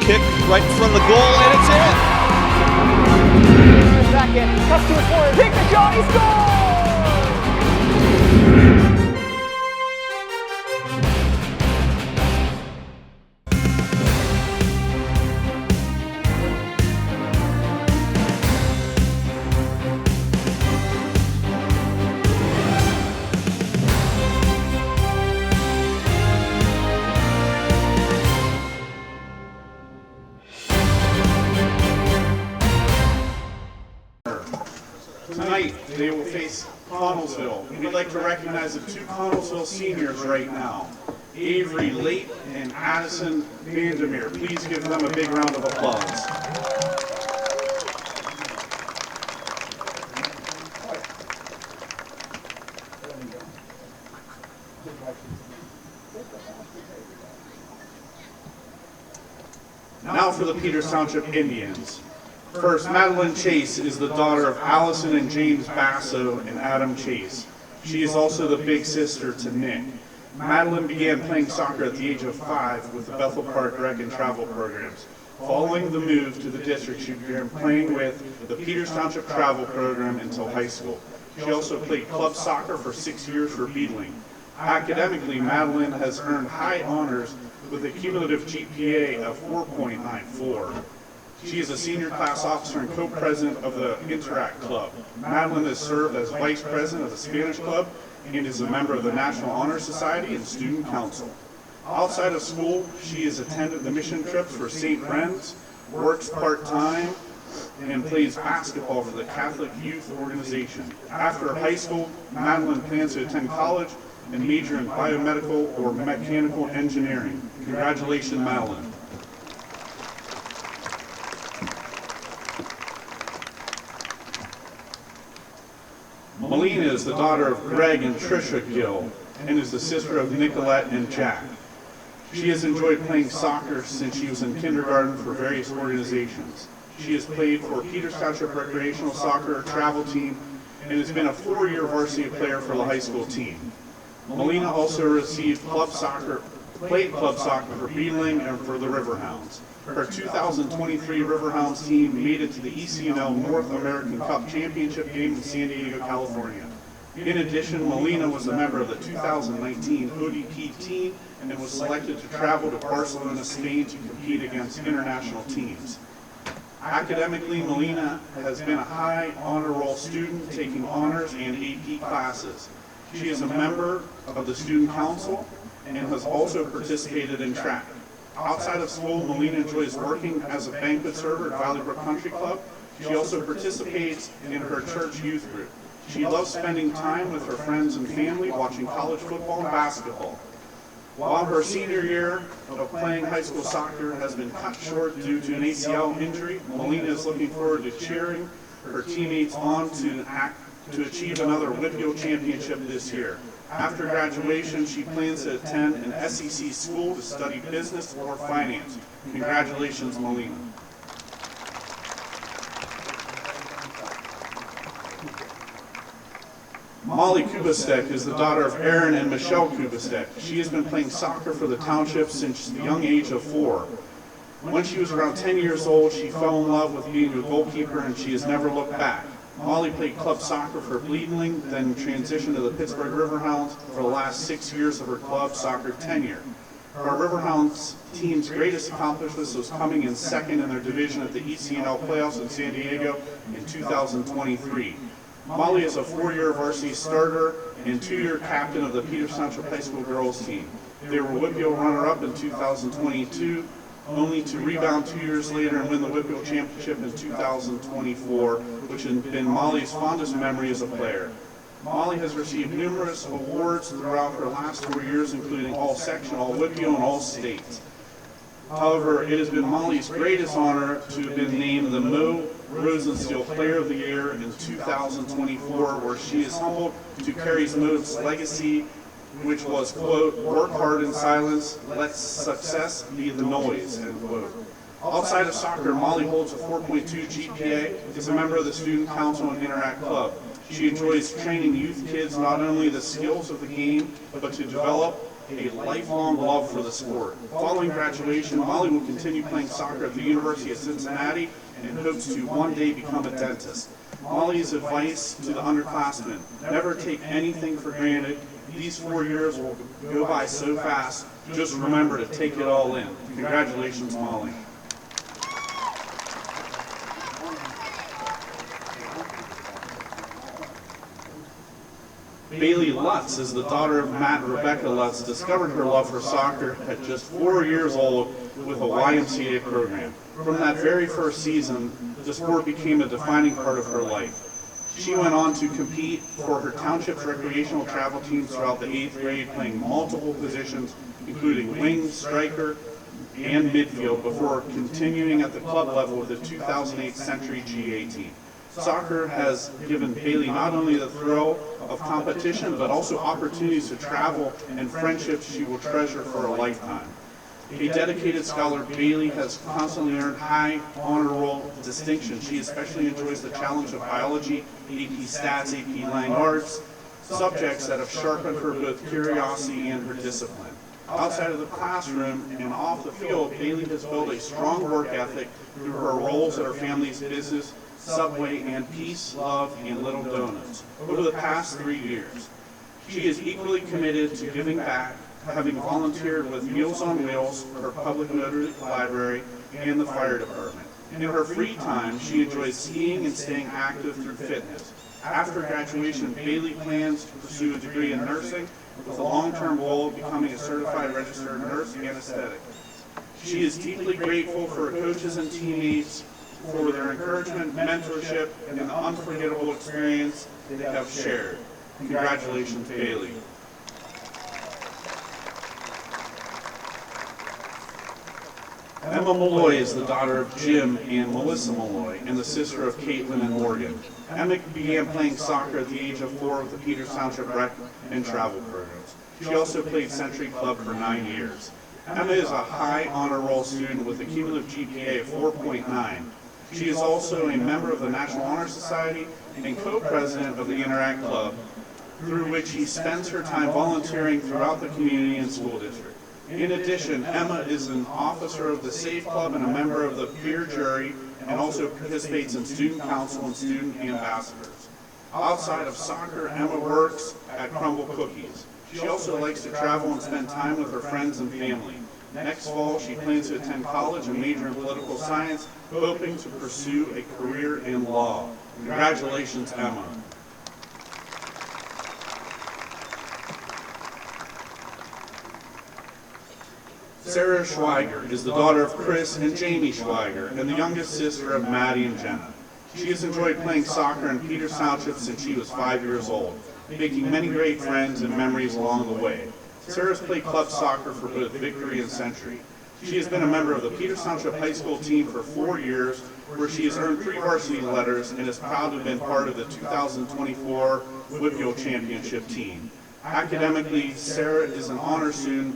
kick right in front of the goal, and it's in. Second, cuts to the corner, take the shot, he scores! Tonight, they will face Connellsville. We'd like to recognize the two Connellsville seniors right now, Avery Late and Addison Vandermeer. Please give them a big round of applause. Now for the Peters Township Indians. First, Madeline Chase is the daughter of Allison and James Basso and Adam Chase. She is also the big sister to Nick. Madeline began playing soccer at the age of 5 with the Bethel Park Rec and Travel programs. Following the move to the district, she began playing with the Peters Township Travel program until high school. She also played club soccer for 6 years for Beadling. Academically, Madeline has earned high honors with a cumulative GPA of 4.94. She is a senior class officer and co-president of the Interact Club. Madeline has served as vice president of the Spanish Club and is a member of the National Honor Society and Student Council. Outside of school, she has attended the mission trips for St. Bren's, works part-time, and plays basketball for the Catholic Youth Organization. After high school, Madeline plans to attend college and major in biomedical or mechanical engineering. Congratulations, Madeline. Melina is the daughter of Greg and Trisha Gill and is the sister of Nicolette and Jack. She has enjoyed playing soccer since she was in kindergarten for various organizations. She has played for Peters Township Recreational Soccer Travel Team and has been a 4-year varsity player for the high school team. Melina also received played club soccer for Beadling and for the Riverhounds. Her 2023 Riverhounds team made it to the ECNL North American Cup Championship game in San Diego, California. In addition, Melina was a member of the 2019 ODP team and was selected to travel to Barcelona, Spain to compete against international teams. Academically, Melina has been a high honor roll student taking honors and AP classes. She is a member of the Student Council and has also participated in track. Outside of school, Melina enjoys working as a banquet server at Valley Brook Country Club. She also participates in her church youth group. She loves spending time with her friends and family watching college football and basketball. While her senior year of playing high school soccer has been cut short due to an ACL injury, Melina is looking forward to cheering her teammates on to achieve another Whitfield championship this year. After graduation, she plans to attend an SEC school to study business or finance. Congratulations, Melina. Molly Kubastek is the daughter of Aaron and Michelle Kubastek. She has been playing soccer for the Township since the young age of 4. When she was around 10 years old, she fell in love with being a goalkeeper and she has never looked back. Molly played club soccer for Beadling, then transitioned to the Pittsburgh Riverhounds for the last 6 years of her club soccer tenure. Her Riverhounds team's greatest accomplishment was coming in second in their division at the ECNL playoffs in San Diego in 2023. Molly is a 4-year varsity starter and 2-year captain of the Peters Township High School girls team. They were Whitfield runner-up in 2022, only to rebound 2 years later and win the Whitfield Championship in 2024, which has been Molly's fondest memory as a player. Molly has received numerous awards throughout her last 4 years, including All-Section, All-Whitfield, and All-State. However, it has been Molly's greatest honor to have been named the Mo Rosensteel Player of the Year in 2024, where she is humbled to carry Mo's legacy, which was, quote, work hard in silence, let success be the noise, end quote. Outside of soccer, Molly holds a 4.2 GPA, is a member of the Student Council and Interact Club. She enjoys training youth kids not only the skills of the game, but to develop a lifelong love for the sport. Following graduation, Molly will continue playing soccer at the University of Cincinnati and hopes to one day become a dentist. Molly's advice to the underclassmen: never take anything for granted. These 4 years will go by so fast. Just remember to take it all in. Congratulations, Molly. Bailey Lutz is the daughter of Matt and Rebecca Lutz. Discovered her love for soccer at just 4 years old with a YMCA program. From that very first season, the sport became a defining part of her life. She went on to compete for her Township's recreational travel teams throughout the 8th grade, playing multiple positions, including wing, striker, and midfield, before continuing at the club level with the 2008 Century GA team. Soccer has given Bailey not only the thrill of competition, but also opportunities to travel and friendships she will treasure for a lifetime. A dedicated scholar, Bailey has constantly earned high honor roll distinction. She especially enjoys the challenge of biology, AP Stats, AP Lang Arts, subjects that have sharpened her both curiosity and her discipline. Outside of the classroom and off the field, Bailey has built a strong work ethic through her roles at her family's business, Subway, and Peace, Love, and Little Donuts over the past 3 years. She is equally committed to giving back, having volunteered with Meals on Wheels, her public library, and the fire department. In her free time, she enjoys skiing and staying active through fitness. After graduation, Bailey plans to pursue a degree in nursing with a long-term goal of becoming a certified registered nurse anesthetic. She is deeply grateful for her coaches and teammates for their encouragement, mentorship, and the unforgettable experience they have shared. Congratulations, Bailey. Emma Malloy is the daughter of Jim and Melissa Malloy and the sister of Caitlin and Morgan. Emma began playing soccer at the age of 4 with the Peters Township Rec and Travel programs. She also played Century Club for 9 years. Emma is a high honor roll student with a cumulative GPA of 4.9. She is also a member of the National Honor Society and co-president of the Interact Club, through which she spends her time volunteering throughout the community and school district. In addition, Emma is an officer of the SAFE Club and a member of the peer jury, and also participates in student council and student ambassadors. Outside of soccer, Emma works at Crumble Cookies. She also likes to travel and spend time with her friends and family. Next fall, she plans to attend college and major in political science, hoping to pursue a career in law. Congratulations, Emma. Sarah Schweiger is the daughter of Chris and Jamie Schweiger and the youngest sister of Maddie and Jenna. She has enjoyed playing soccer in Peters Township since she was 5 years old, making many great friends and memories along the way. Sarah's played club soccer for both Victory and Century. She has been a member of the Peters Township High School team for 4 years, where she has earned 3 varsity letters and is proud to have been part of the 2024 Whitfield Championship team. Academically, Sarah is an honor student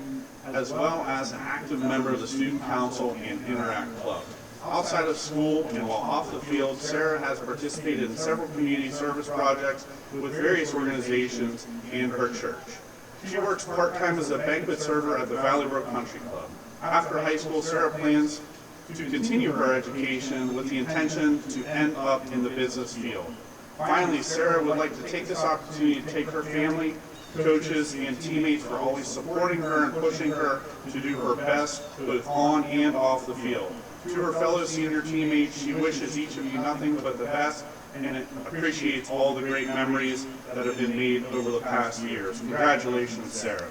as well as an active member of the Student Council and Interact Club. Outside of school and while off the field, Sarah has participated in several community service projects with various organizations and her church. She works part-time as a banquet server at the Valley Brook Country Club. After high school, Sarah plans to continue her education with the intention to end up in the business field. Finally, Sarah would like to take this opportunity to take her family, coaches, and teammates for always supporting her and pushing her to do her best both on and off the field. To her fellow senior teammates, she wishes each of you nothing but the best and appreciates all the great memories that have been made over the past years. Congratulations, Sarah.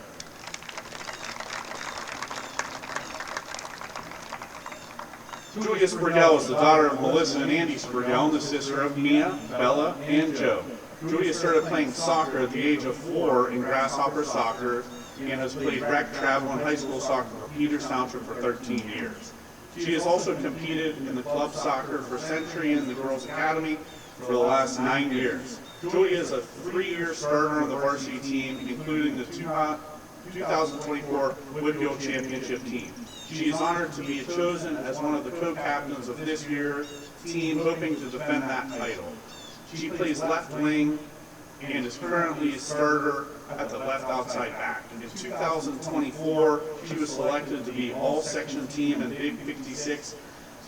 Julia Sprigell is the daughter of Melissa and Andy Sprigell and the sister of Mia, Bella, and Joe. Julia started playing soccer at the age of 4 in Grasshopper Soccer and has played rec, travel, and high school soccer for Peters Township for 13 years. She has also competed in the club soccer for Century and the Girls Academy for the last 9 years. Julia is a 3-year starter on the varsity team, including the 2024 Whitfield Championship team. She is honored to be chosen as one of the co-captains of this year's team, hoping to defend that title. She plays left wing and is currently a starter at the left outside back. In 2024, she was selected to be all-section team and Big 56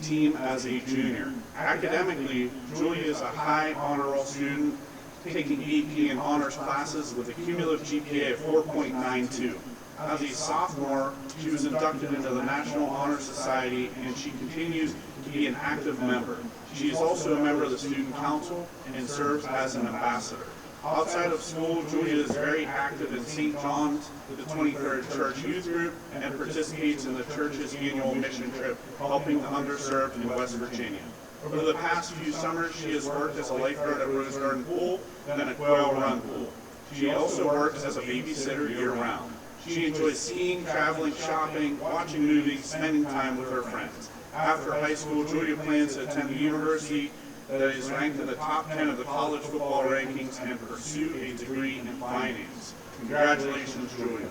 team as a junior. Academically, Julia is a high honor roll student, taking AP and honors classes with a cumulative GPA of 4.92. As a sophomore, she was inducted into the National Honor Society, and she continues to be an active member. She is also a member of the Student Council and serves as an ambassador. Outside of school, Julia is very active in St. John's, the 23rd Church Youth Group, and participates in the church's annual mission trip, helping the underserved in West Virginia. Over the past few summers, she has worked as a lifeguard at Rose Garden Pool, then at Quail Run Pool. She also works as a babysitter year-round. She enjoys skiing, traveling, shopping, watching movies, spending time with her friends. After high school, Julia plans to attend a university that is ranked in the top 10 of the college football rankings and pursue a degree in finance. Congratulations, Julia.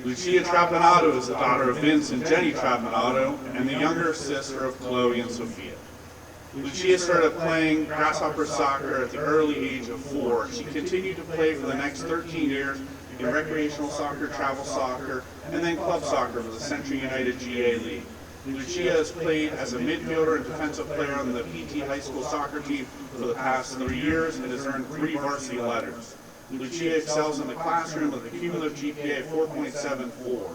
Lucia Trapanado is the daughter of Vince and Jenny Trapanado and the younger sister of Chloe and Sophia. Lucia started playing grasshopper soccer at the early age of 4. She continued to play for the next 13 years in recreational soccer, travel soccer, and then club soccer for the Century United GA League. Lucia has played as a midfielder and defensive player on the PT high school soccer team for the past 3 years and has earned 3 varsity letters. Lucia excels in the classroom with a cumulative GPA of 4.74.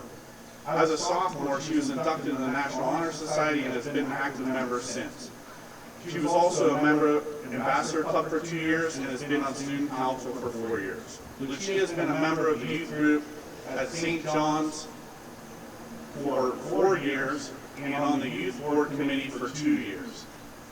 As a sophomore, she was inducted into the National Honor Society and has been an active member since. She was also a member of Ambassador Club for 2 years and has been on Student Council for 4 years. Lucia has been a member of the youth group at St. John's for 4 years and on the youth board committee for 2 years.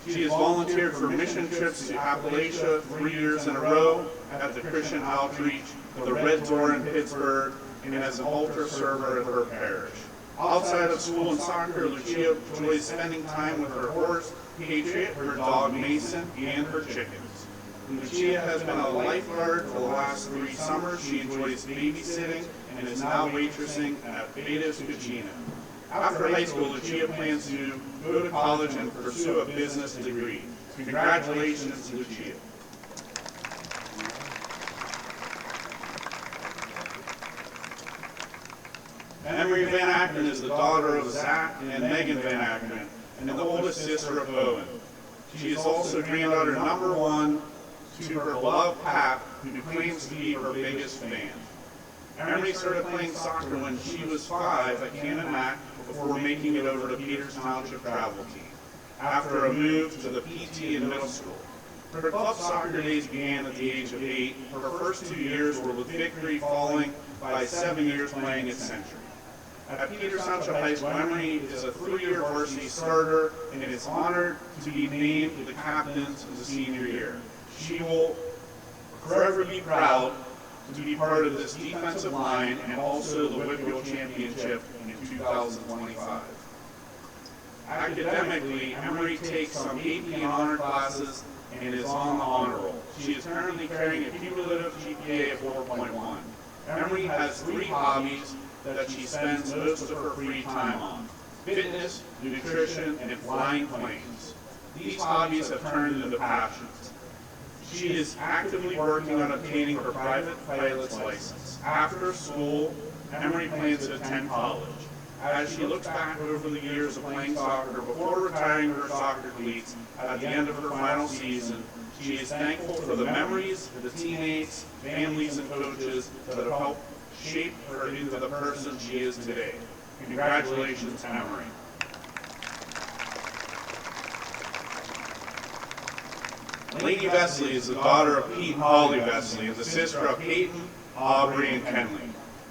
She has volunteered for mission trips to Appalachia 3 years in a row at the Christian Outreach, the Red Door in Pittsburgh, and as an altar server at her parish. Outside of school and soccer, Lucia enjoys spending time with her horse, Patriot, her dog Mason, and her chickens. Lucia has been a lifeguard for the last 3 summers. She enjoys babysitting and is now waitressing at Beta's Cucina. After high school, Lucia plans to go to college and pursue a business degree. Congratulations, Lucia. Emery Van Akron is the daughter of Zach and Megan Van Akron, and the oldest sister of Owen. She is also granddaughter number 1 to her beloved Pap, who claims to be her biggest fan. Emery started playing soccer when she was 5 at Cannon Mac before making it over to Peters Township travel team, after a move to the PT in middle school. Her club soccer days began at the age of 8. Her first 2 years were with victory, following by 7 years playing at Century. At Peters Township High School, Emery is a 3-year varsity starter and is honored to be named the captain of the senior year. She will forever be proud to be part of this defensive line and also the Whitfield Championship in 2025. Academically, Emery takes some AP and honor classes and is on the honor roll. She is currently carrying a cumulative GPA of 4.1. Emery has 3 hobbies that she spends most of her free time on: fitness, nutrition, and flying planes. These hobbies have turned into passions. She is actively working on obtaining her private pilot's license. After school, Emery plans to attend college. As she looks back over the years of playing soccer before retiring her soccer cleats at the end of her final season, she is thankful for the memories, the teammates, families, and coaches that have helped shape her into the person she is today. Congratulations, Emery. Lainey Vesley is the daughter of Pete and Holly Vesley and the sister of Peyton, Aubrey, and Kenley.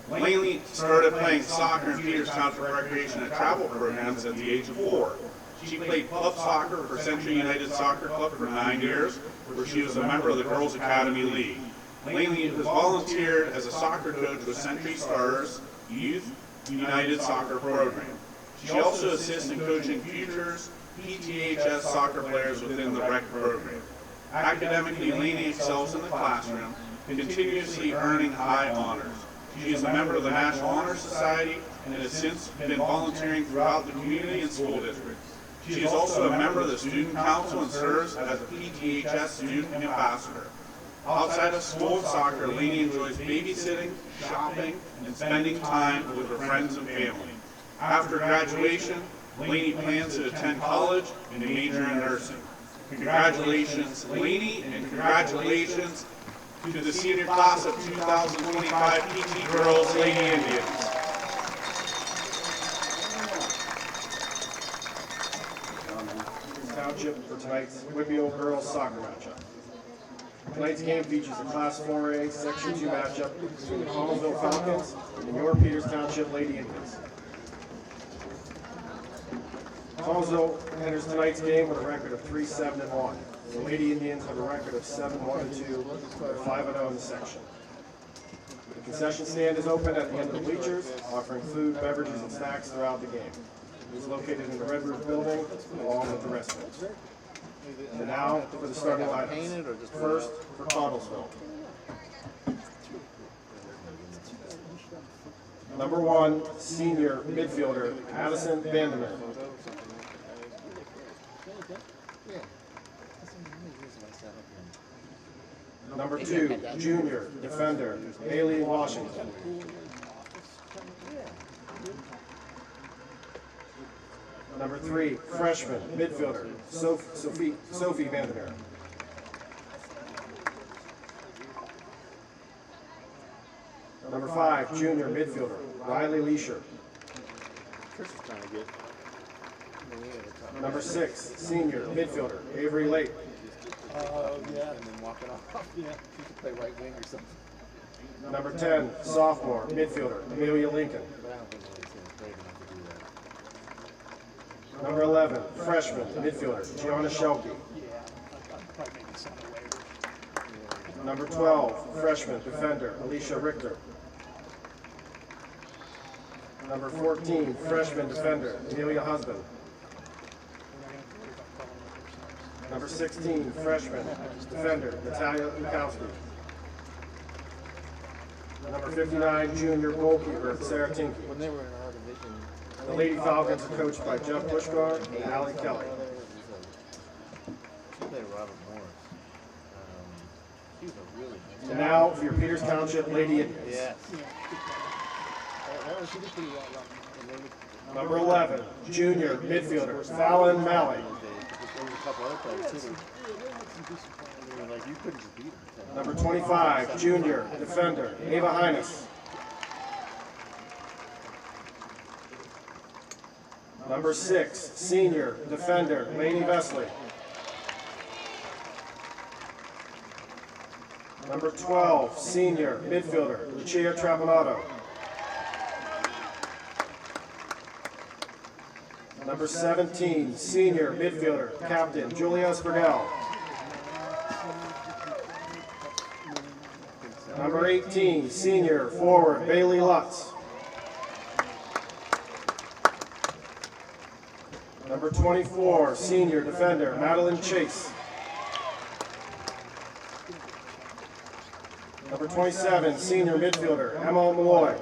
Lainey started playing soccer in Peters Township Recreation and Travel programs at the age of 4. She played club soccer for Century United Soccer Club for 9 years, where she was a member of the Girls Academy League. Lainey has volunteered as a soccer coach with Century Stars Youth United Soccer Program. She also assists in coaching futures PTHS soccer players within the rec program. Academically, Lainey excels in the classroom, continuously earning high honors. She is a member of the National Honor Society and has since been volunteering throughout the community and school districts. She is also a member of the Student Council and serves as a PTHS Student Ambassador. Outside of school and soccer, Lainey enjoys babysitting, shopping, and spending time with her friends and family. After graduation, Lainey plans to attend college and major in nursing. Congratulations, Lainey, and congratulations to the senior class of 2025 PT Girls Lady Indians. Township for tonight's Whitfield Girls Soccer matchup. Tonight's game features a Class 4A Section 2 matchup between the Connellsville Falcons and your Peters Township Lady Indians. Connellsville enters tonight's game with a record of 3-7-1. The Lady Indians have a record of 7-1-2, 5-0 in the section. The concession stand is open at the end of the bleachers, offering food, beverages, and snacks throughout the game. It is located in the Red Roof building, along with the restrooms. And now for the starting lineups. First for Connellsville. Number 1, senior midfielder Addison Vandermeer. Number 2, junior defender Haley Washington. Number 3, freshman midfielder Sophie Vandermeer. Number 5, junior midfielder Riley Leisher. Number 6, senior midfielder Avery Lake. Number 10, sophomore midfielder Amelia Lincoln. Number 11, freshman midfielder Gianna Shelke. Number 12, freshman defender Alicia Richter. Number 14, freshman defender Amelia Husband. Number 16, freshman defender Natalia Lukowski. Number 59, junior goalkeeper Sarah Tinke. The Lady Falcons are coached by Jeff Bushgard and Allie Kelly. And now for your Peters Township Lady Indians. Number 11, junior midfielder Fallon Malley. Number 25, junior defender Ava Hines. Number 6, senior defender Lainey Vesley. Number 12, senior midfielder Lucia Trapanotto. Number 17, senior midfielder captain Julia Sperdell. Number 18, senior forward Bailey Lutz. Number 24, senior defender Madeline Chase. Number 27, senior midfielder Emma Malloy.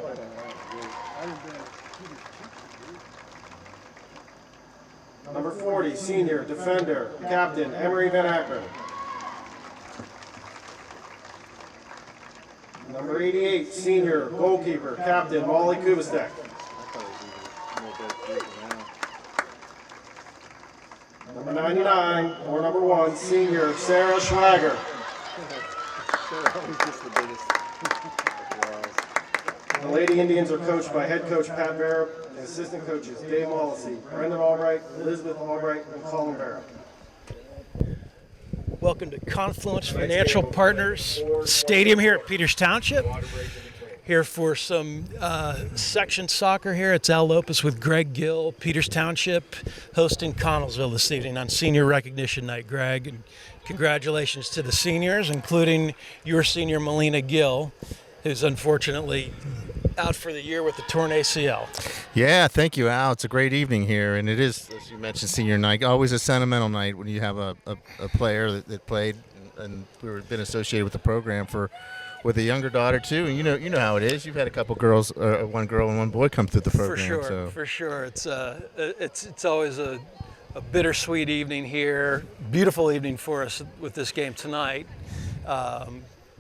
Number 40, senior defender captain Emery Van Akron. Number 88, senior goalkeeper captain Molly Kubistek. Number 99, or number 1, senior Sarah Schwager. The Lady Indians are coached by head coach Pat Barrett and assistant coaches Dave Mollisey, Brendan Albright, Elizabeth Albright, and Colin Barrett. Welcome to Confluence Financial Partners Stadium here at Peters Township. Here for some section soccer here. It's Al Lopez with Greg Gill, Peters Township, hosting Connellsville this evening on Senior Recognition Night, Greg. And congratulations to the seniors, including your senior, Melina Gill, who's unfortunately out for the year with a torn ACL. Yeah, thank you, Al. It's a great evening here, and it is, as you mentioned, senior night. Always a sentimental night when you have a player that played, and we've been associated with the program with a younger daughter too. And you know how it is. You've had a couple girls, one girl and one boy, come through the program. For sure. It's always a a bittersweet evening here. Beautiful evening for us with this game tonight. I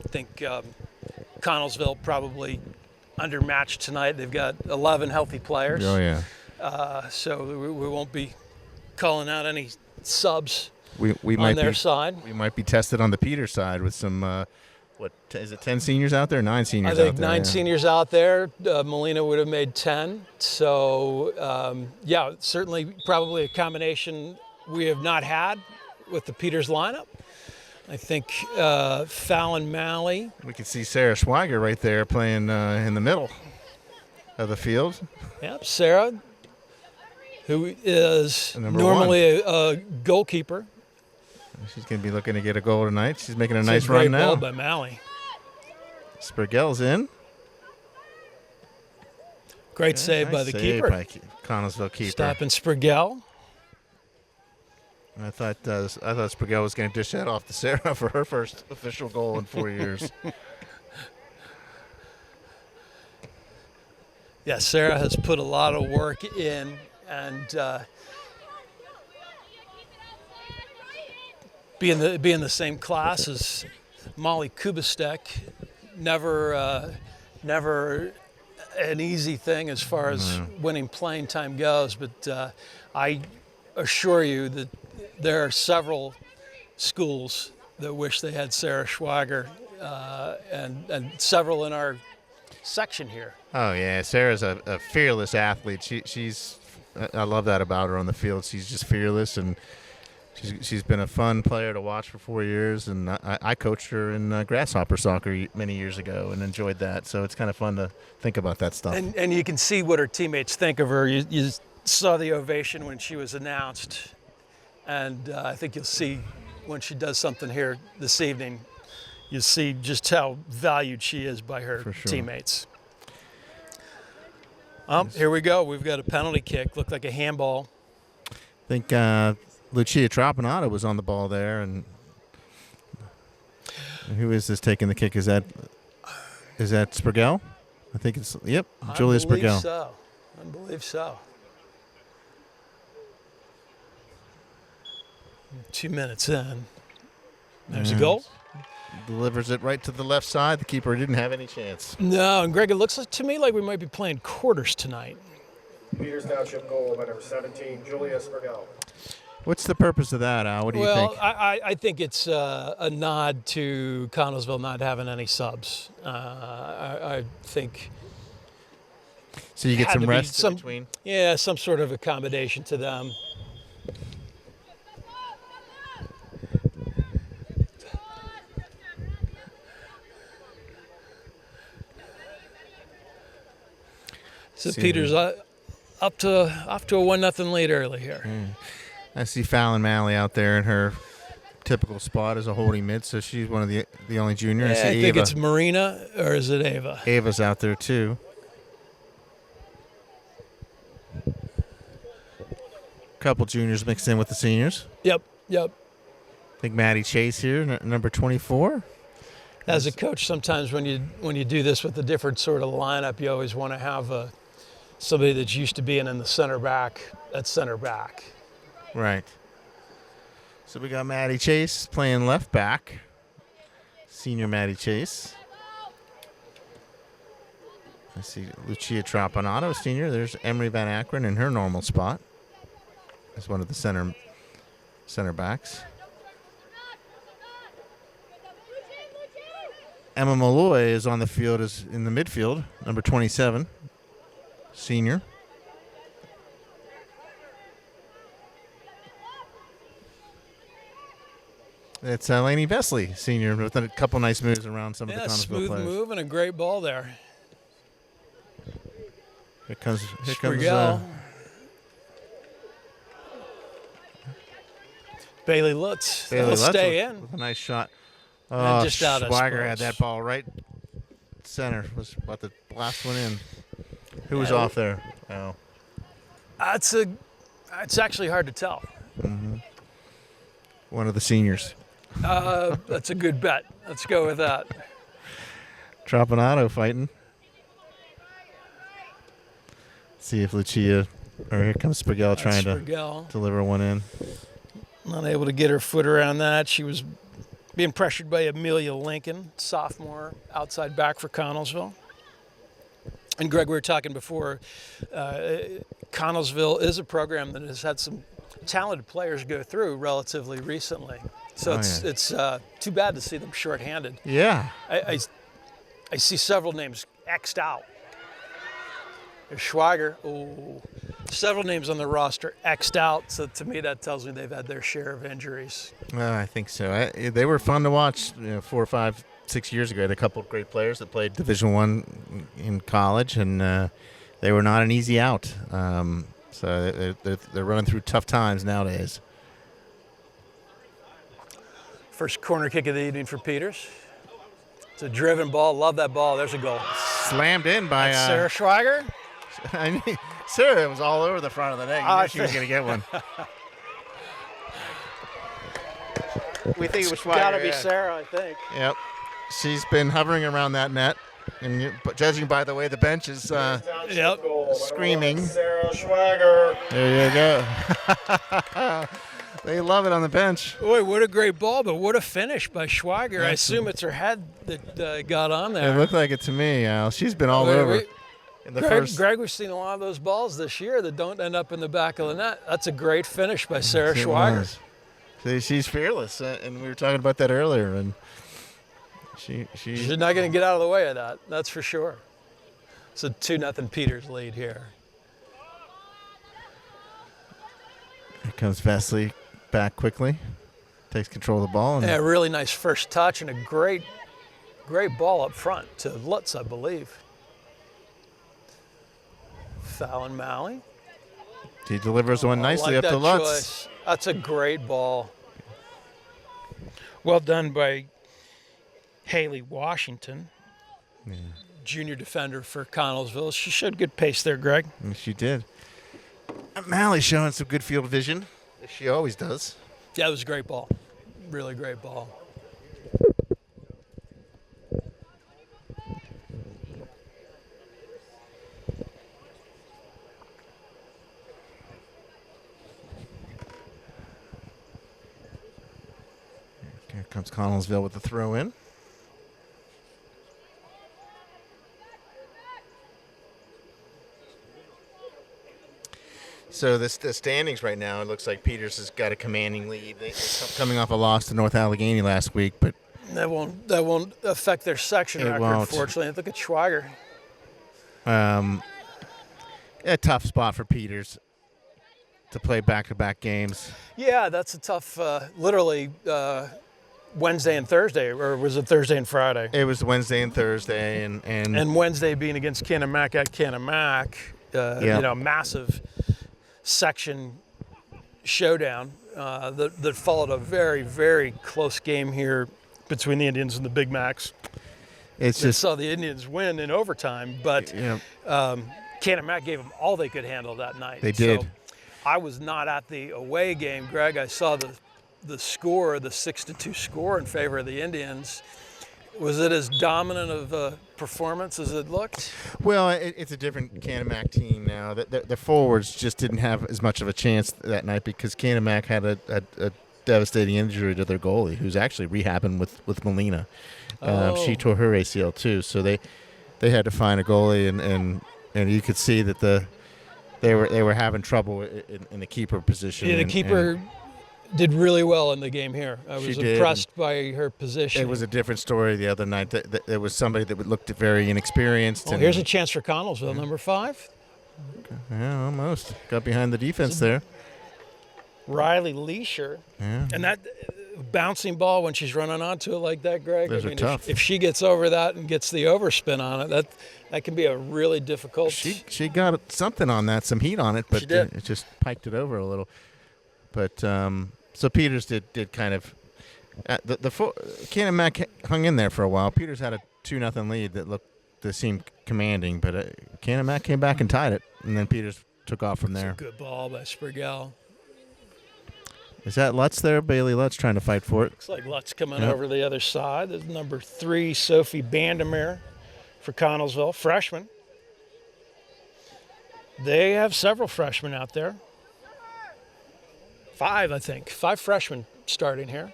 think Connellsville probably undermatched tonight. They've got 11 healthy players. Oh, yeah. So we won't be calling out any subs We on might their be, side. We might be tested on the Peters side with some, is it 10 seniors out there? 9 seniors I out think there. 9 seniors out there. Molina would have made 10. So, yeah, certainly probably a combination we have not had with the Peters lineup. I think Fallon Malley. We can see Sarah Schweiger right there playing in the middle of the field. Yep, Sarah, who is Number normally a goalkeeper. She's going to be looking to get a goal tonight. She's making a It's nice great run now. ball by Malley. Spurgell's in. Great save by the keeper. By Connellsville keeper. Stopping Sprigell. I thought Sprigell was going to dish that off to Sarah for her first official goal in 4 years. Yeah, Sarah has put a lot of work in, and being the same class as Molly Kubistek, never an easy thing as far as winning playing time goes. But I assure you that there are several schools that wish they had Sarah Schweiger, and several in our section here. Oh, yeah. Sarah's a fearless athlete. I love that about her on the field. She's just fearless, and she's been a fun player to watch for 4 years. And I coached her in grasshopper soccer many years ago and enjoyed that. So it's kind of fun to think about that stuff. And you can see what her teammates think of her. You saw the ovation when she was announced. And I think you'll see when she does something here this evening, you'll see just how valued she is by her teammates. Here we go. We've got a penalty kick. Looked like a handball. I think Lucia Tropinato was on the ball there. And who is this taking the kick? Is that Sprigell? I think it's, yep, Julia Sprigell. I believe so. 2 minutes in. There's a goal. Delivers it right to the left side. The keeper didn't have any chance. No, and Greg, it looks to me like we might be playing quarters tonight. Peters Township goal by number 17, Julia Sprigell. What's the purpose of that, Al? What do you think? Well, I think it's a nod to Connellsville not having any subs. I think. So you get some rest in between? Yeah, some sort of accommodation to them. So Peters off to a 1-0 lead early here. I see Fallon Malley out there in her typical spot as a holding mid, so she's one of the only junior. Yeah, I think Ava. it's Marina, or is it Ava? Ava's out there too. Couple juniors mixed in with the seniors. Yep. I think Maddie Chase here, number 24. As a coach, sometimes when you do this with a different sort of lineup, you always want to have somebody that's used to being in the center back at center back. Right. So we got Maddie Chase playing left back. Senior Maddie Chase. I see Lucia Tropinato, senior. There's Emery Van Akron in her normal spot as one of the center backs. Emma Malloy is on the field as in the midfield, number 27, senior. It's Lainey Vesley, senior, with a couple nice moves around some of the Connellsville smooth players. move and a great ball there. Here comes Bailey Lutz. Bailey They'll Lutz stay with in. a nice shot. And just out of Schweiger space. had that ball right center. Was about to blast one in. Who was off there? Oh, It's actually hard to tell. one of the seniors. That's a good bet. Let's go with that. Tropinato fighting. See if Lucia Or here comes Sprigell trying Sprigell. to deliver one in. Not able to get her foot around that. She was being pressured by Amelia Lincoln, sophomore, outside back for Connellsville. And Greg, we were talking before, Connellsville is a program that has had some talented players go through relatively recently. So it's too bad to see them shorthanded. Yeah. I see several names X'd out. There's Schweiger. Oh, several names on the roster X'd out. So to me, that tells me they've had their share of injuries. I think so. They were fun to watch 4 or 5, 6 years ago. They had a couple of great players that played Division I in college, and they were not an easy out. So they're running through tough times nowadays. First corner kick of the evening for Peters. It's a driven ball. Love that ball. There's a goal. Slammed in by Sarah Schweiger. Sarah was all over the front of the net. You knew she was going to get one. We think it was Schweiger. Gotta be Sarah, I think. Yep. She's been hovering around that net. And judging by the way the bench is screaming. Sarah Schweiger. There you go. They love it on the bench. Boy, what a great ball, but what a finish by Schweiger. I assume it's her head that got on there. It looked like it to me, Al. She's been all over. In the Greg, we've seen a lot of those balls this year that don't end up in the back of the net. That's a great finish by Sarah Schweiger. See, she's fearless, and we were talking about that earlier. And she's not going to get out of the way of that. That's for sure. It's a 2-0 Peters lead here. Here comes Vesley back quickly, takes control of the ball. And really nice first touch and a great ball up front to Lutz, I believe. Fallon Malley. He delivers one nicely like up to that Lutz. Choice. That's a great ball. Well done by Haley Washington, junior defender for Connellsville. She showed good pace there, Greg. And she did. Malley showing some good field vision, as she always does. Yeah, it was a great ball. Really great ball. Here comes Connellsville with the throw in. So the standings right now, it looks like Peters has got a commanding lead. They're coming off a loss to North Allegheny last week, but that won't affect their section record. Won't. Fortunately, look at Schweiger. A tough spot for Peters to play back-to-back games. Yeah, that's a tough. Literally Wednesday and Thursday, or was it Thursday and Friday? It was Wednesday and Thursday, and Wednesday being against Canemak at Canemak. Massive section showdown that followed a very, very close game here between the Indians and the Big Macs. It's just saw the Indians win in overtime, but Canemak gave them all they could handle that night. They did. So I was not at the away game, Greg. I saw the score, the 6-2 score in favor of the Indians. Was it as dominant of a performance as it looked? Well, it's a different Canemak team now. The forwards just didn't have as much of a chance that night because Canemak had a devastating injury to their goalie, who's actually rehabbing with Molina. She tore her ACL too, so they had to find a goalie, and you could see that they were having trouble in the keeper position. Yeah, the keeper did really well in the game here. I was impressed by her position. It was a different story the other night. There was somebody that looked very inexperienced. Well, here's a chance for Connellsville, number 5. Yeah, almost. Got behind the defense there. Riley Leisher. Yeah. And that bouncing ball when she's running onto it like that, Greg, Those are tough. If she gets over that and gets the overspin on it, that can be a really difficult. She got something on that, some heat on it, but it just piked it over a little. But so Peters did kind of Canemak hung in there for a while. Peters had a 2-0 lead that seemed commanding, but Canemak came back and tied it, and then Peters took off from there. It's a good ball by Sprigell. Is that Lutz there? Bailey Lutz trying to fight for it. Looks like Lutz coming over the other side. There's number 3, Sophie Bandemere for Connellsville, freshman. They have several freshmen out there. 5, I think. 5 freshmen starting here.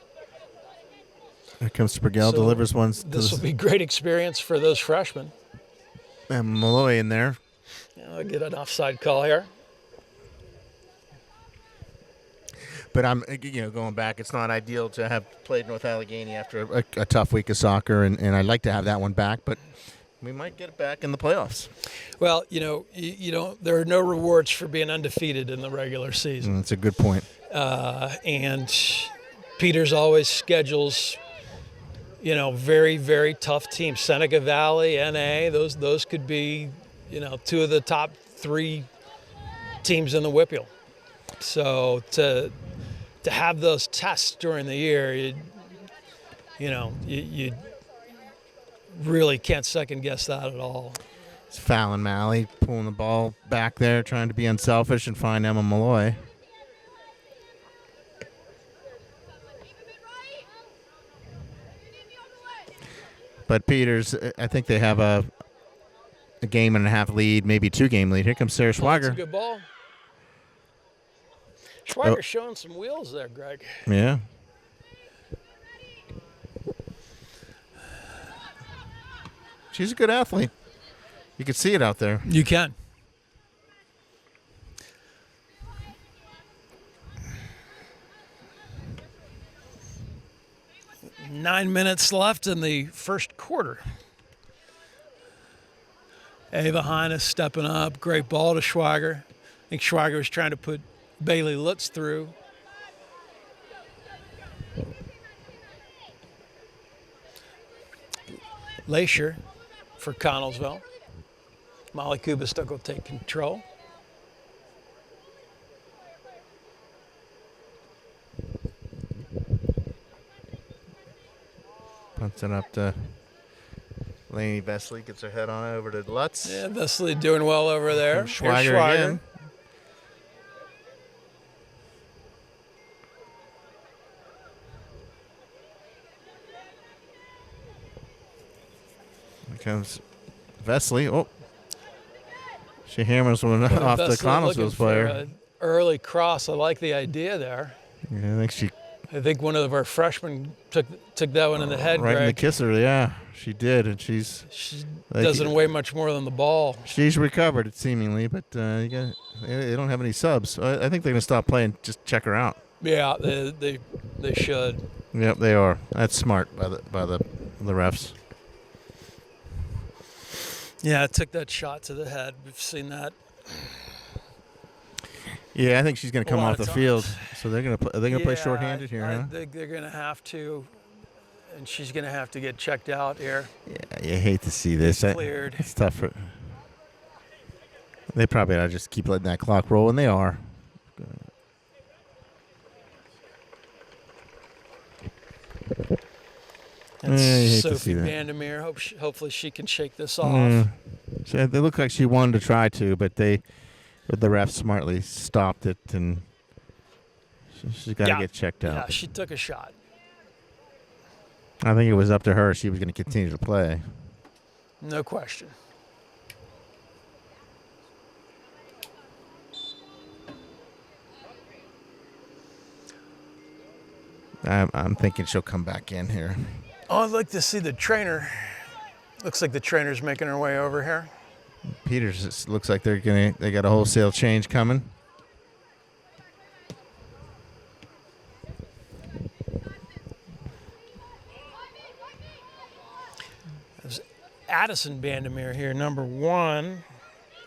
Here comes Sprigell, So delivers one. This will be great experience for those freshmen. And Malloy in there. I'll get an offside call here. But I'm, going back. It's not ideal to have played North Allegheny after a tough week of soccer, and I'd like to have that one back. But we might get it back in the playoffs. Well, you don't. There are no rewards for being undefeated in the regular season. That's a good point. And Peters always schedules, very, very tough teams. Seneca Valley, NA, those could be, 2 of the top 3 teams in the Whippeal. So to have those tests during the year, you really can't second guess that at all. It's Fallon Malley pulling the ball back there, trying to be unselfish and find Emma Malloy. But Peters, I think they have a game and a half lead, maybe 2-game lead. Here comes Sarah Schwager. That's a good ball. Schwager's showing some wheels there, Greg. Yeah. She's a good athlete. You can see it out there. You can. Nine minutes left in the first quarter. Ava Hines stepping up. Great ball to Schwager. I think Schwager was trying to put Bailey Lutz through. Leisure for Connellsville. Molly Kubistuk will take control. Punts it up to Lainey Vesley. Gets her head on over to Lutz. Yeah, Vesley doing well over there. Here's Schwager again. Here comes Vesley. Oh. She hammers one off the Connellsville's player. Early cross. I like the idea there. Yeah, I think one of our freshmen took that one in the head, right Greg. in the kisser. Yeah, she did, and she doesn't weigh much more than the ball. She's recovered it seemingly, but they don't have any subs. I think they're gonna stop playing. Just check her out. Yeah, they should. Yep, they are. That's smart by the refs. Yeah, took that shot to the head. We've seen that. Yeah, I think she's going to come off the field. So they're going to play shorthanded here, I huh? think they're going to have to, and she's going to have to get checked out here. Yeah, you hate to see this. Cleared. It's tough for. They probably ought to just keep letting that clock roll, and they are. That's Sophie Vandermeer. Hopefully she can shake this off. They look like she wanted to try to, but the ref smartly stopped it, and she's got to get checked out. Yeah, she took a shot. I think it was up to her. She was going to continue to play. No question. I'm thinking she'll come back in here. Oh, I'd like to see the trainer. Looks like the trainer's making her way over here. Peters looks like they got a wholesale change coming. There's Addison Vandermeer here, number 1,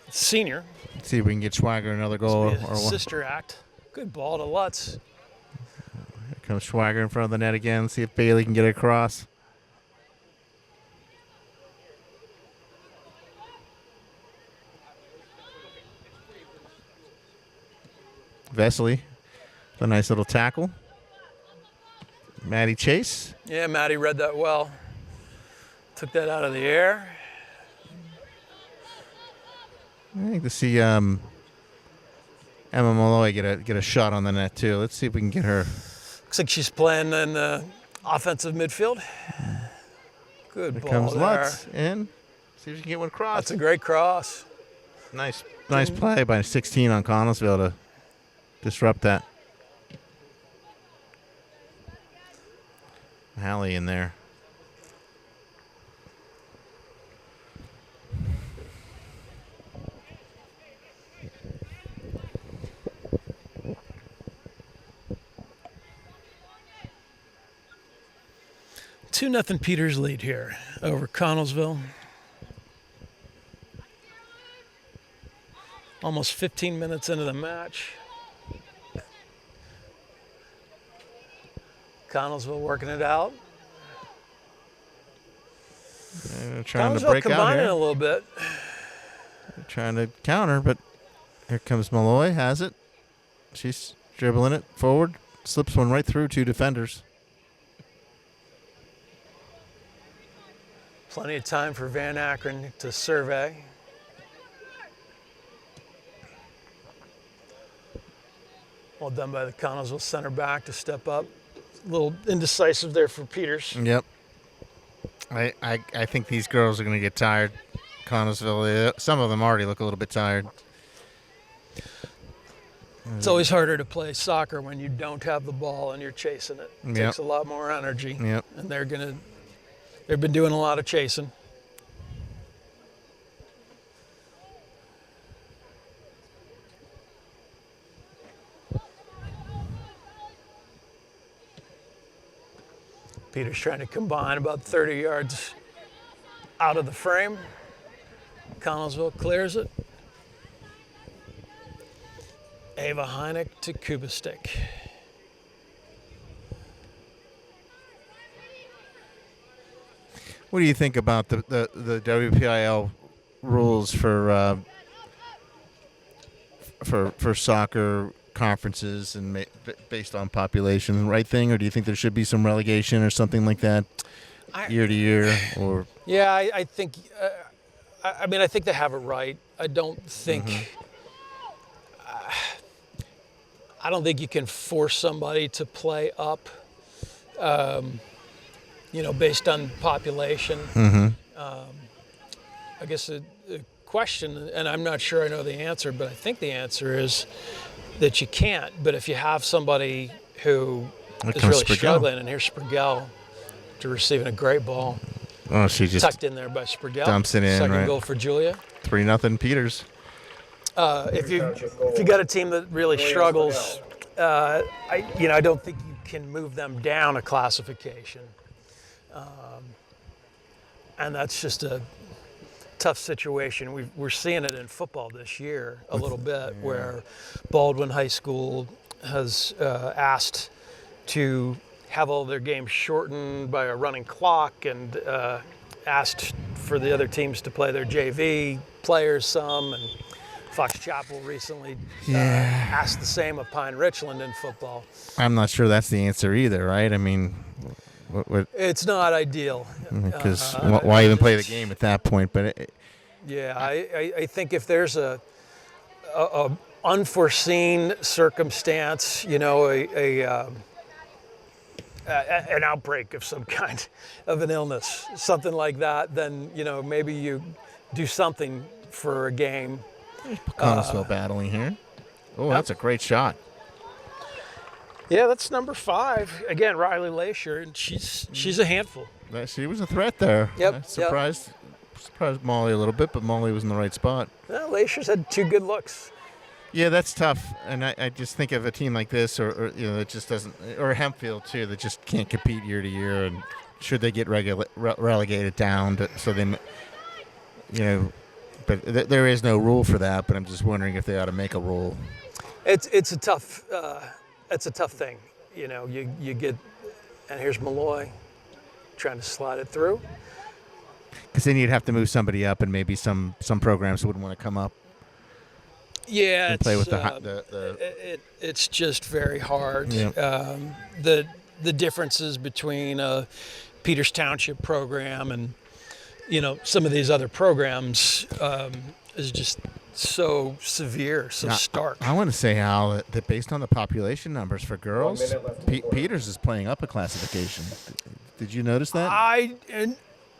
senior. Let's see if we can get Schwager another goal. Or sister act. Good ball to Lutz. Here comes Schwager in front of the net again. See if Bailey can get it across. Vesley, a nice little tackle. Maddie Chase. Yeah, Maddie read that well. Took that out of the air. I think to see Emma Malloy get a shot on the net too. Let's see if we can get her. Looks like she's playing in the offensive midfield. Good Here ball comes there. Lutz in. See if she can get one across. That's a great cross. Nice play by 16 on Connellsville to disrupt that. Hallie in there. Two nothing Peters lead here over Connellsville. Almost 15 minutes into the match. Connellsville working it out. Trying to Connellsville break out combining here. a little bit. Trying to counter, but here comes Malloy. Has it. She's dribbling it forward. Slips one right through two defenders. Plenty of time for Van Akron to survey. Well done by the Connellsville center back to step up. A little indecisive there for Peters. Yep. I think these girls are going to get tired. Connellsville, some of them already look a little bit tired. It's always harder to play soccer when you don't have the ball and you're chasing it. It takes a lot more energy. Yep. And they've been doing a lot of chasing. Peters trying to combine about 30 yards out of the frame. Connellsville clears it. Ava Heineck to Kubistik. What do you think about the WPIL rules for soccer conferences and based on population, right thing, or do you think there should be some relegation or something like that year to year? Or yeah, I think. I mean, I think they have it right. I don't think. I don't think you can force somebody to play up. Based on population. I guess the question, and I'm not sure I know the answer, but I think the answer is that you can't. But if you have somebody who is really struggling, and here's Sprigell to receiving a great ball. Oh, she just tucked in there by Sprigell. Dumps it in. Second goal for Julia. 3-0 Peters. If you got a team that really struggles, I don't think you can move them down a classification. And that's just a tough situation. We're seeing it in football this year a little bit, where Baldwin High School has asked to have all their games shortened by a running clock, and asked for the other teams to play their JV players some. And Fox Chapel recently asked the same of Pine Richland in football. I'm not sure that's the answer either, right? I mean, it's not ideal. Because why even play the game at that point? But I think if there's a unforeseen circumstance, an outbreak of some kind of an illness, something like that, then maybe you do something for a game. Connellsville battling here. Oh, that's a great shot. Yeah, that's number 5. Again, Riley Leisure, and she's a handful. She was a threat there. Yep. Surprised Molly a little bit, but Molly was in the right spot. Well, Leisure's had 2 good looks. Yeah, that's tough. And I just think of a team like this, or that just doesn't, or Hempfield too, that just can't compete year to year. And should they get relegated down so they, but there is no rule for that. But I'm just wondering if they ought to make a rule. It's a tough thing. You get, and here's Malloy trying to slide it through. Because then you'd have to move somebody up, and maybe some programs wouldn't want to come up. Yeah, and play with it's just very hard. Yeah. The differences between a Peters Township program and some of these other programs is just so severe, so stark. I want to say, Al, that based on the population numbers for girls, Peters is playing up a classification. Did you notice that? I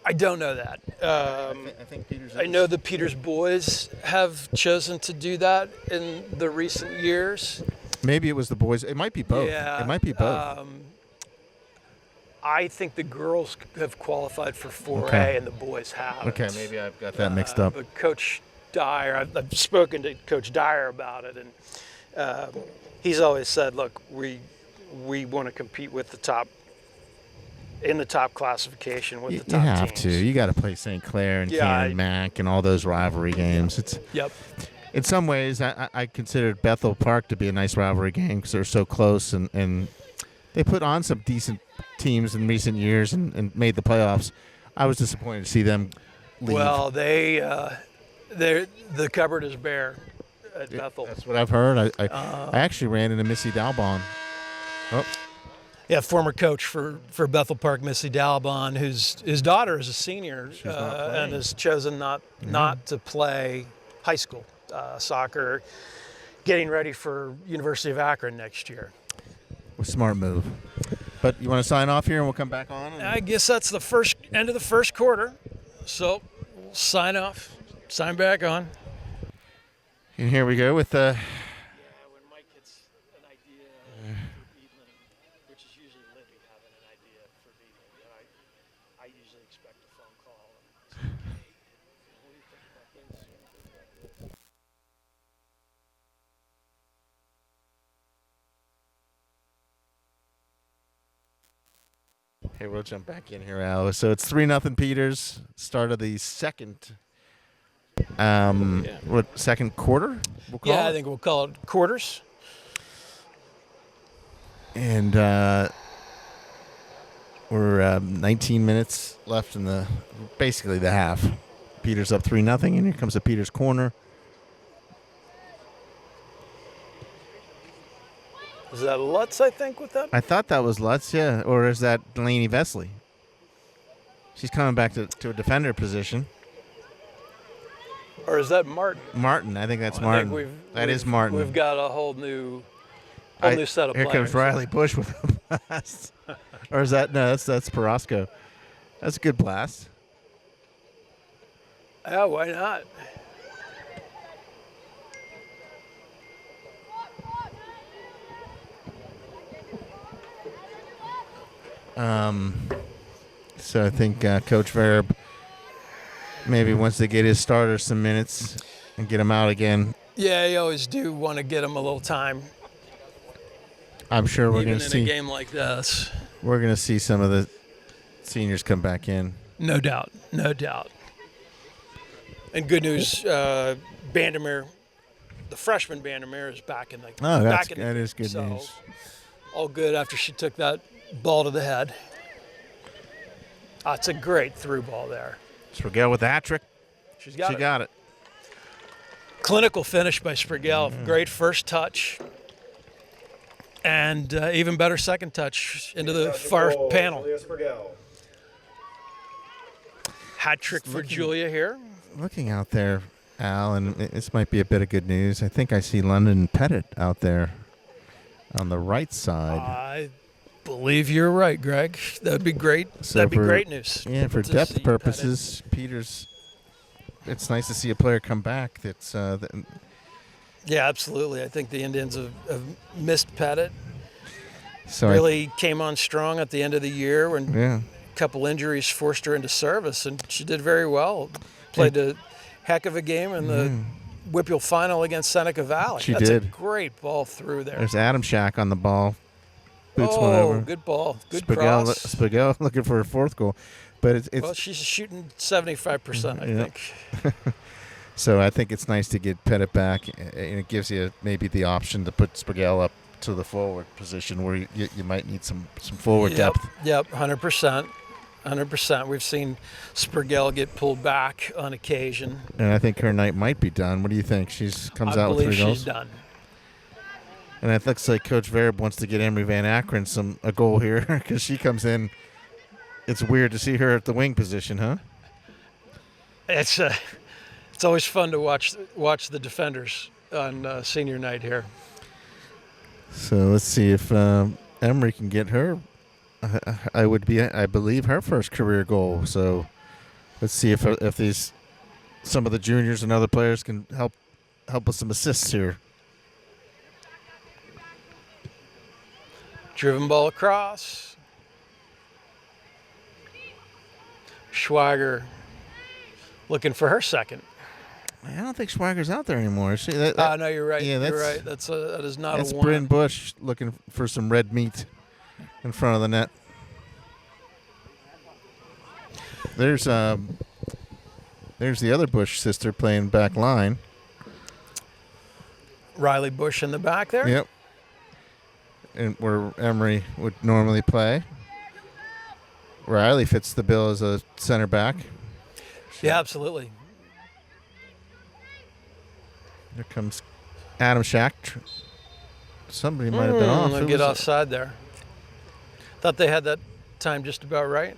I don't know that. I think Peters. I know the Peters boys have chosen to do that in the recent years. Maybe it was the boys. It might be both. Yeah, It might be both. I think the girls have qualified for 4A Okay. and the boys haven't. Okay, maybe I've got that mixed up. But Coach Dyer, I've spoken to Coach Dyer about it, and he's always said, look, we want to compete with the top, in the top classification with the You top have teams. to. You got to play St. Clair and Yeah, Cannon Mac and all those rivalry games. It's Yep. in some ways I considered Bethel Park to be a nice rivalry game because they're so close and they put on some decent teams in recent years and made the playoffs. I was disappointed to see them leave. Well, the cupboard is bare at Bethel. That's what I've heard. I actually ran into Missy Dalbon. Oh, Yeah, former coach for Bethel Park, Missy Dalbon, his daughter is a senior not playing. and has chosen not to play high school soccer, getting ready for University of Akron next year. smart move. But you want to sign off here and we'll come back on? I guess that's the end of the first quarter. So we'll sign off, sign back on. And here we go with the. When Mike gets an idea for Beadling, which is usually Libby having an idea for Beadling, I usually expect a phone call. And say, hey, what do you think about this? Hey, we'll jump back in here, Al. So it's 3-0 Peters. Start of the second. Second quarter? We'll call Yeah, it? I think we'll call it quarters. And we're 19 minutes left in basically the half. Peters up 3-0, and here comes a Peters corner. Is that Lutz, I think, with that? I thought that was Lutz, yeah. Or is that Delaney Vesley? She's coming back to a defender position. Or is that Martin? Martin, I think that's I Martin. think That is Martin. We've got a whole new set of Here players. comes Riley Bush with a blast. Or is that no? That's Perosco. That's a good blast. Yeah, why not? So I think Coach Verb maybe wants to get his starters some minutes and get them out again. Yeah, you always do want to get them a little time, I'm sure we're even going in to see. a game like this. We're going to see some of the seniors come back in. No doubt, no doubt. And good news, Vandermeer, the freshman Vandermeer, is back in the. Oh, back in the that game. is good So, news. all good after she took that ball to the head. It's a great through ball there. Sprigel with the hat trick. She got it. it. Clinical finish by Sprigel. Great first touch. And even better second touch into the far panel. Hat trick for Julia here. Looking out there, Al, and this might be a bit of good news. I think I see London Pettit out there on the right side. I believe you're right, Greg. That'd be great. So That'd be for- great news. Yeah, for to depth see purposes, Peters. It's nice to see a player come back. That's Pettit. Yeah, absolutely. I think the Indians have missed Pettit. so. Really came on strong at the end of the year when Yeah, a couple injuries forced her into service, and she did very well. Played a heck of a game in the Whipple final against Seneca Valley. She That's a did. great ball through there. there's Adam Shack on the ball. Boots one over. Good ball. Good cross. Spagel looking for a fourth goal, but it's Well, she's shooting 75%, I Yeah. think. so I think it's nice to get Pettit back, and it gives you maybe the option to put Spagel up to the forward position where you might need some forward depth. Yep, 100%. 100%. We've seen Sprigel get pulled back on occasion. And I think her night might be done. What do you think? Comes I out with believe 3 goals. she's done. And it looks like Coach Verb wants to get Emery Van Akron a goal here because she comes in. It's weird to see her at the wing position, huh? It's always fun to watch the defenders on senior night here. So let's see if Emery can get her. I believe her first career goal. So Let's see if these some of the juniors and other players can help with some assists here. Driven ball across. Schweiger looking for her second. I don't think Schweiger's out there anymore. Is she? No, you're right. Yeah, You're right. That is not that's a one. Bryn Bush looking for some red meat in front of the net. There's the other Bush sister playing back line. Riley Bush in the back there. Yep. And where Emery would normally play. Riley fits the bill as a center back. Yeah, absolutely. Here comes Adam Shack. Somebody might have been off. They'll get offside there. Thought they had that time just about right.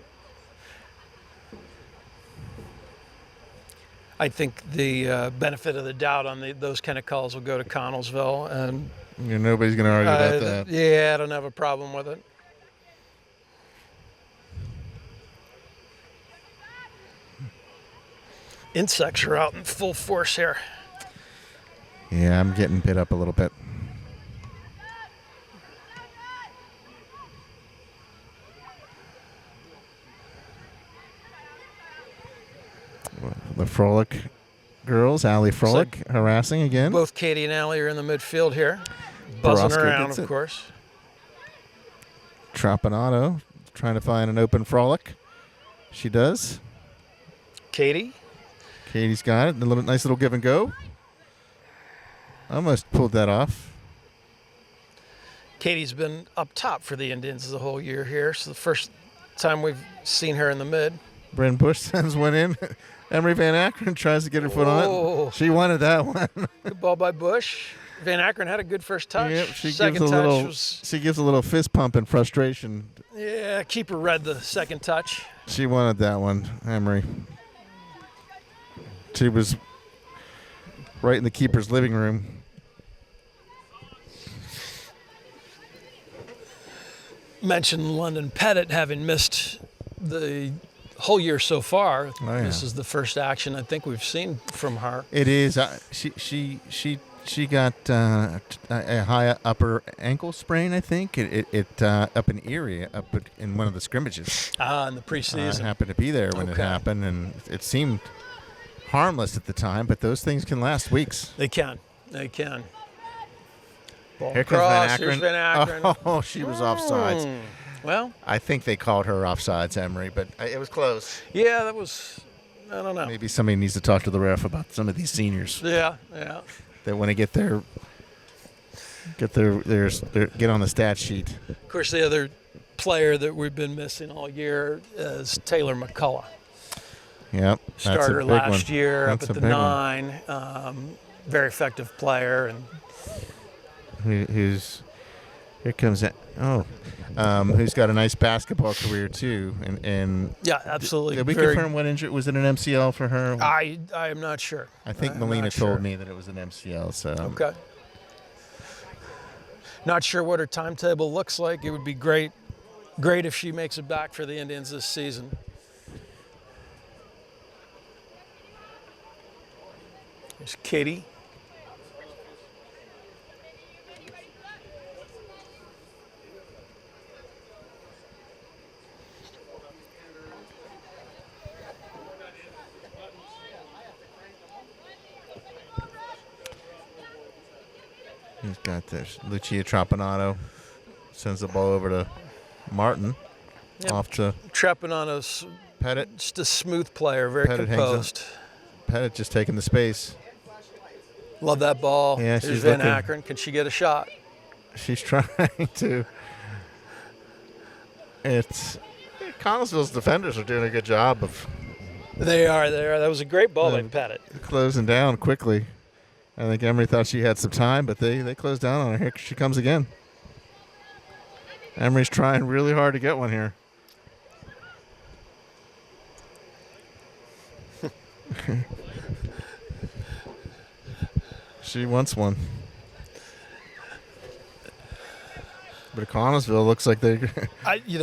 I think the benefit of the doubt on those kind of calls will go to Connellsville, and nobody's going to argue about that. Yeah, I don't have a problem with it. Insects are out in full force here. Yeah, I'm getting bit up a little bit. The Frolic girls, Allie Frolic, harassing again. Both Katie and Allie are in the midfield here. Buzzing Borowska around, gets of it. course. Trapanado trying to find an open Frolic. She does. Katie. Katie's got it. Nice little give and go. Almost pulled that off. Katie's been up top for the Indians the whole year here. So the first time we've seen her in the mid. Bryn Bush sends one in. Emery Van Akron tries to get her foot on it. She wanted that one. Good ball by Bush. Van Akron had a good first touch. Yep, she second gives a touch little. was, She gives a little fist pump in frustration. yeah, keeper read the second touch. She wanted that one, Emery. She was right in the keeper's living room. Mentioned London Pettit having missed the whole year so far. Oh, yeah. This is the first action I think we've seen from her. It is. She got a high upper ankle sprain. I think it up in Erie, in one of the scrimmages. In the preseason. I happened to be there when it happened, and it seemed harmless at the time. But those things can last weeks. They can. They can. Ball Here comes Van across. Akron. Here's Van Akron. Oh, she was offsides. Well, I think they called her offsides, Emery, but it was close. yeah, that was. I don't know. Maybe somebody needs to talk to the ref about some of these seniors. Yeah. That want to get on the stat sheet. Of course, the other player that we've been missing all year is Taylor McCullough. Yep, Starter last one. year That's up at a the big one. 9. Very effective player, and Who's here comes that? Who's got a nice basketball career too? And yeah, absolutely. Did we confirm what injury was it? An MCL for her? I am not sure. I think I'm Melina not told sure. me that it was an MCL. So Okay. Not sure what her timetable looks like. It would be great if she makes it back for the Indians this season. There's Katie. he's got this. Lucia Trapanado sends the ball over to Martin. Yep. Off to Trapanano's Pettit. just a smooth player, very Pettit hangs up. composed. Pettit just taking the space. Love that ball. Yeah, There's she's Van looking- Akron. Can she get a shot? She's trying to. Connellsville's defenders are doing a good job of They are. That was a great ball by Pettit. closing down quickly. I think Emery thought she had some time, but they closed down on her. Here she comes again. Emery's trying really hard to get one here. She wants one. But Connellsville looks like they're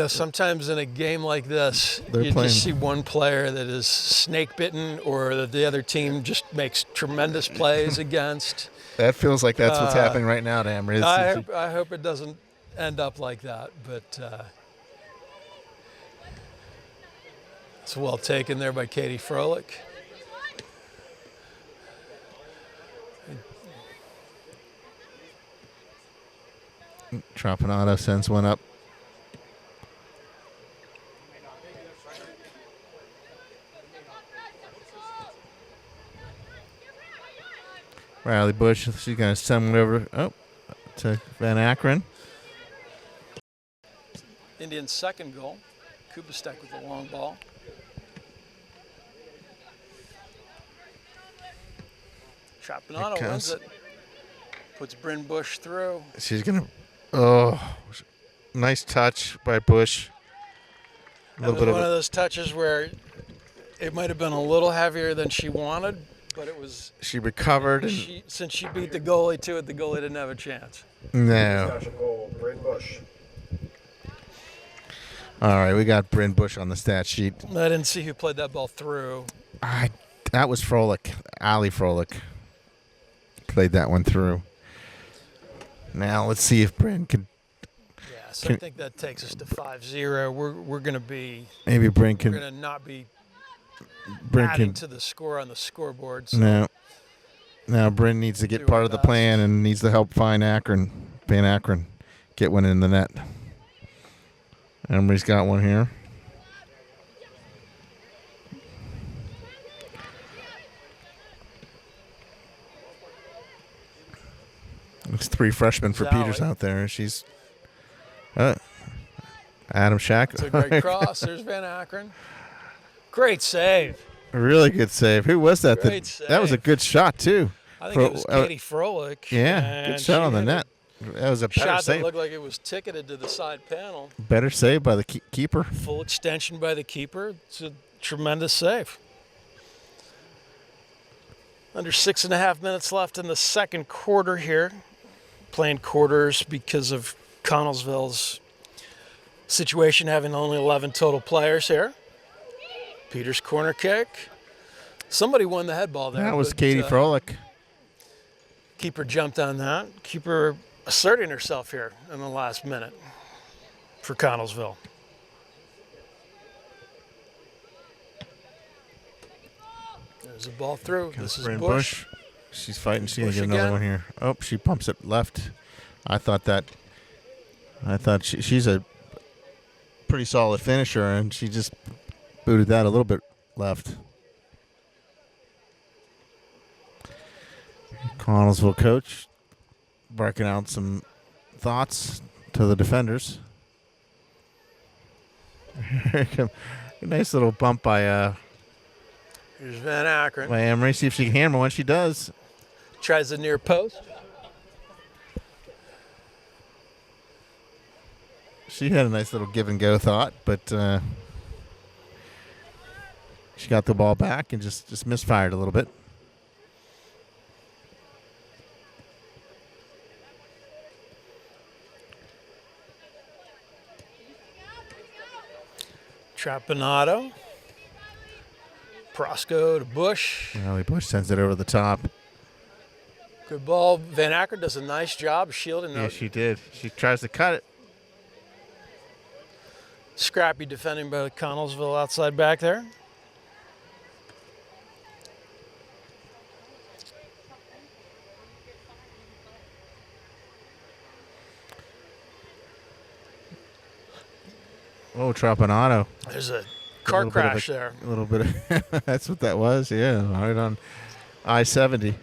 Sometimes in a game like this, They're you playing. just see one player that is snake bitten, or that the other team just makes tremendous plays against. that feels like that's what's happening right now to Emory. I hope it doesn't end up like that, but it's well taken there by Katie Froelich. Tropinato sends one up. Riley Bush, she's going to send one over to Van Akron. Indians' second goal. Kubistek with the long ball. Tropinato wins it. Puts Bryn Bush through. She's going to... Oh, nice touch by Bush. It was one of those touches where it might have been a little heavier than she wanted, but it was... She recovered. Since she beat the goalie to it, the goalie didn't have a chance. No. Township goal, Bryn Bush. All right, we got Bryn Bush on the stat sheet. I didn't see who played that ball through. That was Froelich. Allie Froelich played that one through. Now let's see if Bryn can... Yeah, so I think that takes us to 5-0. We're going to be... Maybe Bryn can... We're going to not be Bryn adding can... to the score on the scoreboard. So No. Now Bryn needs to get part of the plan and needs to help Van Akron get one in the net. Emery's got one here. There's 3 freshmen for Peters out there. She's Adam Shack. It's a great cross. There's Van Akron. Great save. A really good save. Who was that? Great save. That was a good shot too. I think it was Katie Froelich. Yeah, good shot on the net. That was a better shot save. that looked like it was ticketed to the side panel. Better save by the keeper. Full extension by the keeper. It's a tremendous save. Under 6.5 minutes left in the second quarter here. Playing quarters because of Connellsville's situation, having only 11 total players here. Peters' corner kick. Somebody won the head ball there. That was Katie Froelich. Keeper jumped on that. Keeper asserting herself here in the last minute for Connellsville. There's a ball through. This is Bush. She's fighting. She's going to get another one here. Oh, she pumps it left. I thought she's a pretty solid finisher, and she just booted that a little bit left. Connellsville coach barking out some thoughts to the defenders. A nice little bump by here's Van Akron. by Emery. See if she can hammer one. She does. Tries the near post. She had a nice little give and go thought, but she got the ball back and just misfired a little bit. Tropinato. Prosco to Bush. Riley Bush sends it over the top. Good ball. Van Akron does a nice job shielding Yeah, those. she did. She tries to cut it. Scrappy defending by Connellsville outside back there. Oh, Tropinato. There's a car crash there. A little bit of that's what that was, yeah. Right on I-70.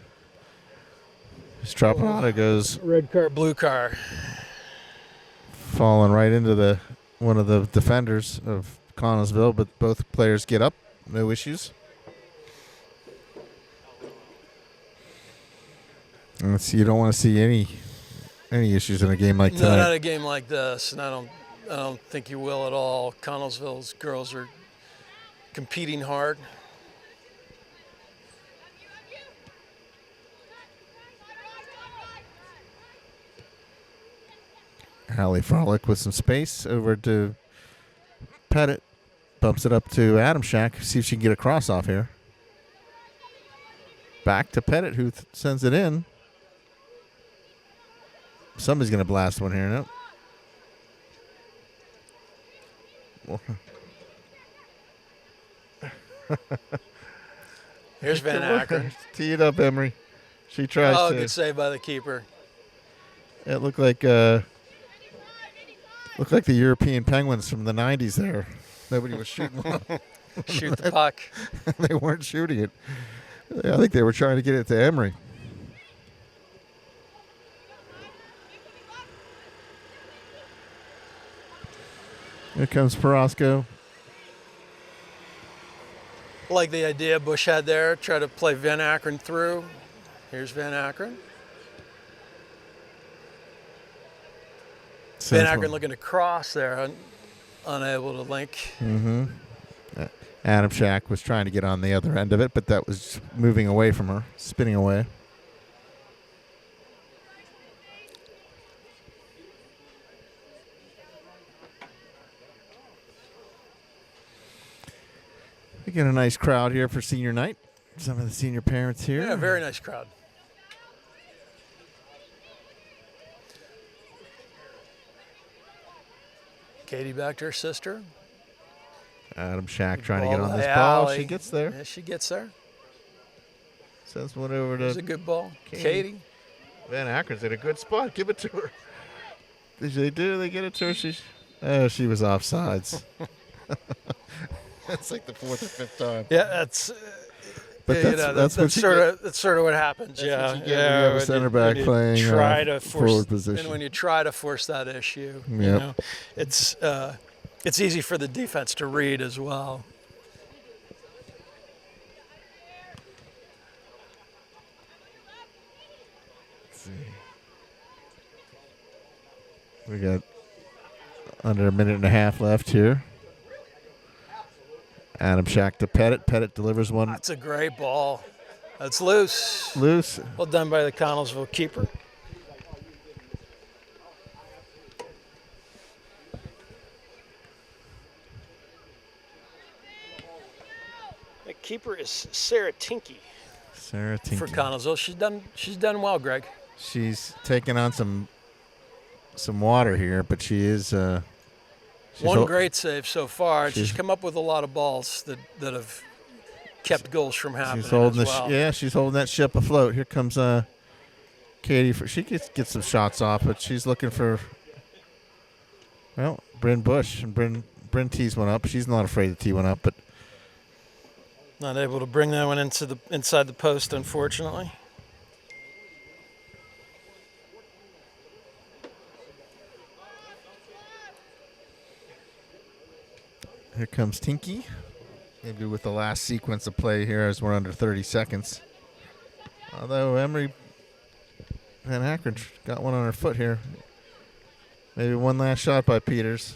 Tropinato goes Red car, blue car. falling right into one of the defenders of Connellsville, but both players get up, no issues. And you don't want to see any issues in a game like No, tonight. not a game like this, and I don't think you will at all. Connellsville's girls are competing hard. Hallie Frolic with some space over to Pettit. Bumps it up to Adam Shack. See if she can get a cross off here. Back to Pettit, who sends it in. Somebody's going to blast one here. Nope. Here's Van Akron. Tee it up, Emery. She tries to. Good save by the keeper. It looked like the European Penguins from the 90s there. Nobody was shooting one. Shoot the puck. They weren't shooting it. I think they were trying to get it to Emery. Here comes Perosco. Like the idea Bush had there, try to play Van Akron through. Here's Van Akron. Van Akron looking to cross there, unable to link. Mm-hmm. Adam Shack was trying to get on the other end of it, but that was moving away from her, spinning away. We get a nice crowd here for senior night. Some of the senior parents here. Yeah, very nice crowd. Katie back to her sister. Adam Shack trying to get Ball on this to ball. Allie. She gets there. Yeah, she gets there. Sends one over It was to a good ball. Katie. Katie. Van Akron's in a good spot. Give it to her. They do. They get it to her. She was offsides. That's like the fourth or fifth time. Yeah, that's. But that's sort of what happens. That's Yeah, what you get when you have a center back playing forward position. And when you try to force that issue, you Yep. know, it's easy for the defense to read as well. Let's see. We got under a minute and a half left here. Adam Shack to Pettit. Pettit delivers one. That's a great ball. That's loose. Loose. Well done by the Connellsville keeper. The keeper is Sarah Tinky Sarah Tinky. for Connellsville. She's done well, Greg. She's taking on some water here, but she is. One great save so far. She's come up with a lot of balls that have kept goals from happening. She's holding as well. she's holding that ship afloat. Here comes Katie. She gets some shots off, but she's looking for Bryn Bush, and Bryn tees one up. She's not afraid to tee one up, but Not able to bring that one inside the post, unfortunately. here comes Tinky. Maybe with the last sequence of play here as we're under 30 seconds. Although Emery Van Akron got one on her foot here. Maybe one last shot by Peters.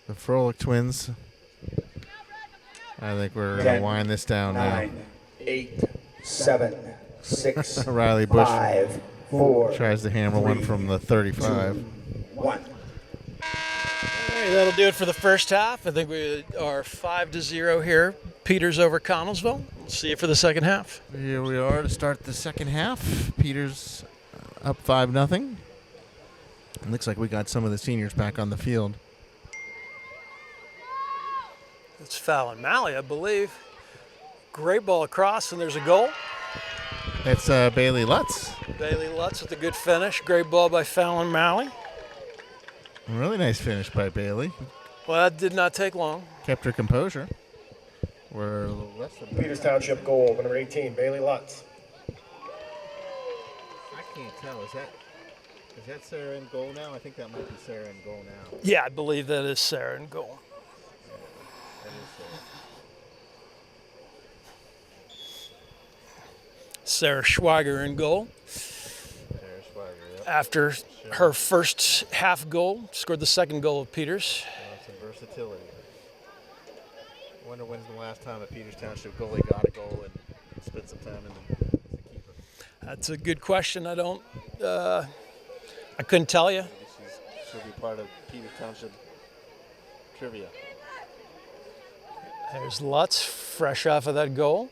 The Frolic twins. I think we're going to wind this down 9, 8, 7, 6, now. Riley Bush 5, 4, tries to hammer one from the 35. 1. All right, that'll do it for the first half. I think we are 5-0 here. Peters over Connellsville. We'll see you for the second half. Here we are to start the second half. Peters up 5-0. It looks like we got some of the seniors back on the field. It's Fallon Malley, I believe. Great ball across, and there's a goal. It's Bailey Lutz. Bailey Lutz with a good finish. Great ball by Fallon Malley. Really nice finish by Bailey. Well, that did not take long. Kept her composure. We're less than Peters Township goal, number 18, Bailey Lutz. I can't tell. Is that Sarah in goal now? I think that might be Sarah in goal now. Yeah, I believe that is Sarah in goal. That is Sarah Schweiger in goal. Sarah Schweiger, yep. After her first half goal, scored the second goal of Peters. Some versatility. I wonder when's the last time a Peters Township goalie got a goal and spent some time as a keeper. That's a good question. I don't I couldn't tell you. She'll be part of Peters Township trivia. There's Lutz, fresh off of that goal.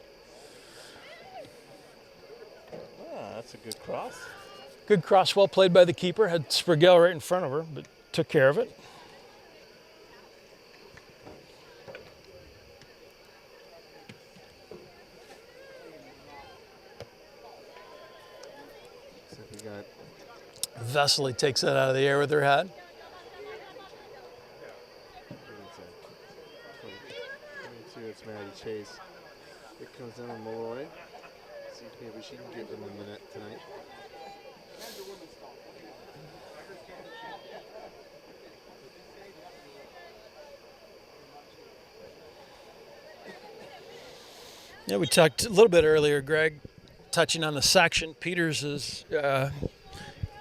That's a good cross. Good cross, well played by the keeper. Had Sprigel right in front of her, but took care of it. So we got Vesely takes that out of the air with her head. 22, it's Maddie Chase. It comes down on Malloy. See if maybe she can get them in the net tonight. Yeah, we talked a little bit earlier, Greg, touching on the section. Peters is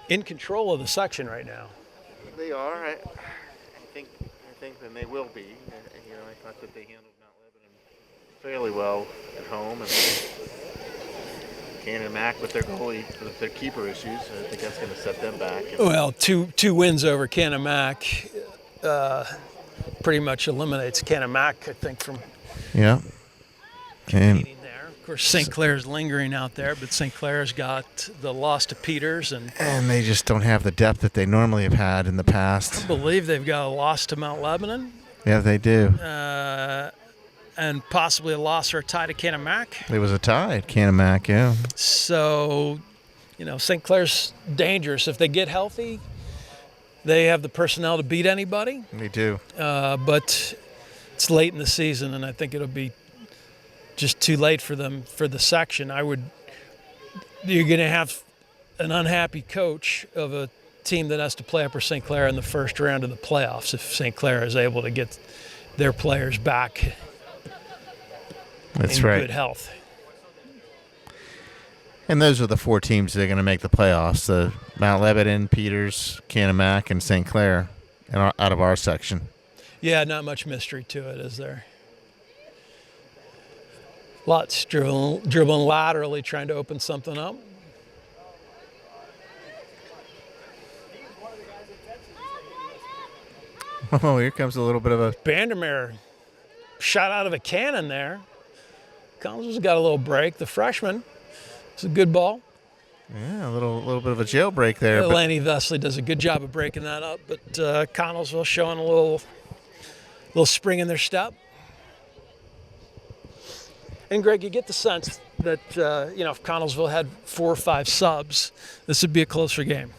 in control of the section right now. They are. I think that they will be. I thought that they handled Mount Lebanon fairly well at home, and Cannon Mac with their goalie, with their keeper issues. I think that's going to set them back. Well, two wins over Mac pretty much eliminates Mac, I think, from competing there. Of course, St. Clair's lingering out there, but St. Clair's got the loss to Peters, and they just don't have the depth that they normally have had in the past. I believe they've got a loss to Mount Lebanon. Yeah, they do. And possibly a loss or a tie to Mac. It was a tie at Mac, yeah. So, St. Clair's dangerous. If they get healthy, they have the personnel to beat anybody. They do. But it's late in the season, and I think it'll be just too late for them for the section. You're going to have an unhappy coach of a team that has to play Upper St. Clair in the first round of the playoffs if St. Clair is able to get their players back in good health. And those are the four teams that are going to make the playoffs: the Mount Lebanon, Peters, Mac, and St. Clair, out of our section. Yeah, not much mystery to it, is there? Lutz dribbling laterally, trying to open something up. Oh, here comes a little bit of a... Vandermeer shot out of a cannon there. Connellsville's got a little break. The freshman, it's a good ball. Yeah, a little bit of a jailbreak there. Lanny Vesely does a good job of breaking that up, but Connellsville showing a little spring in their step. And Greg, you get the sense that if Connellsville had 4 or 5 subs, this would be a closer game.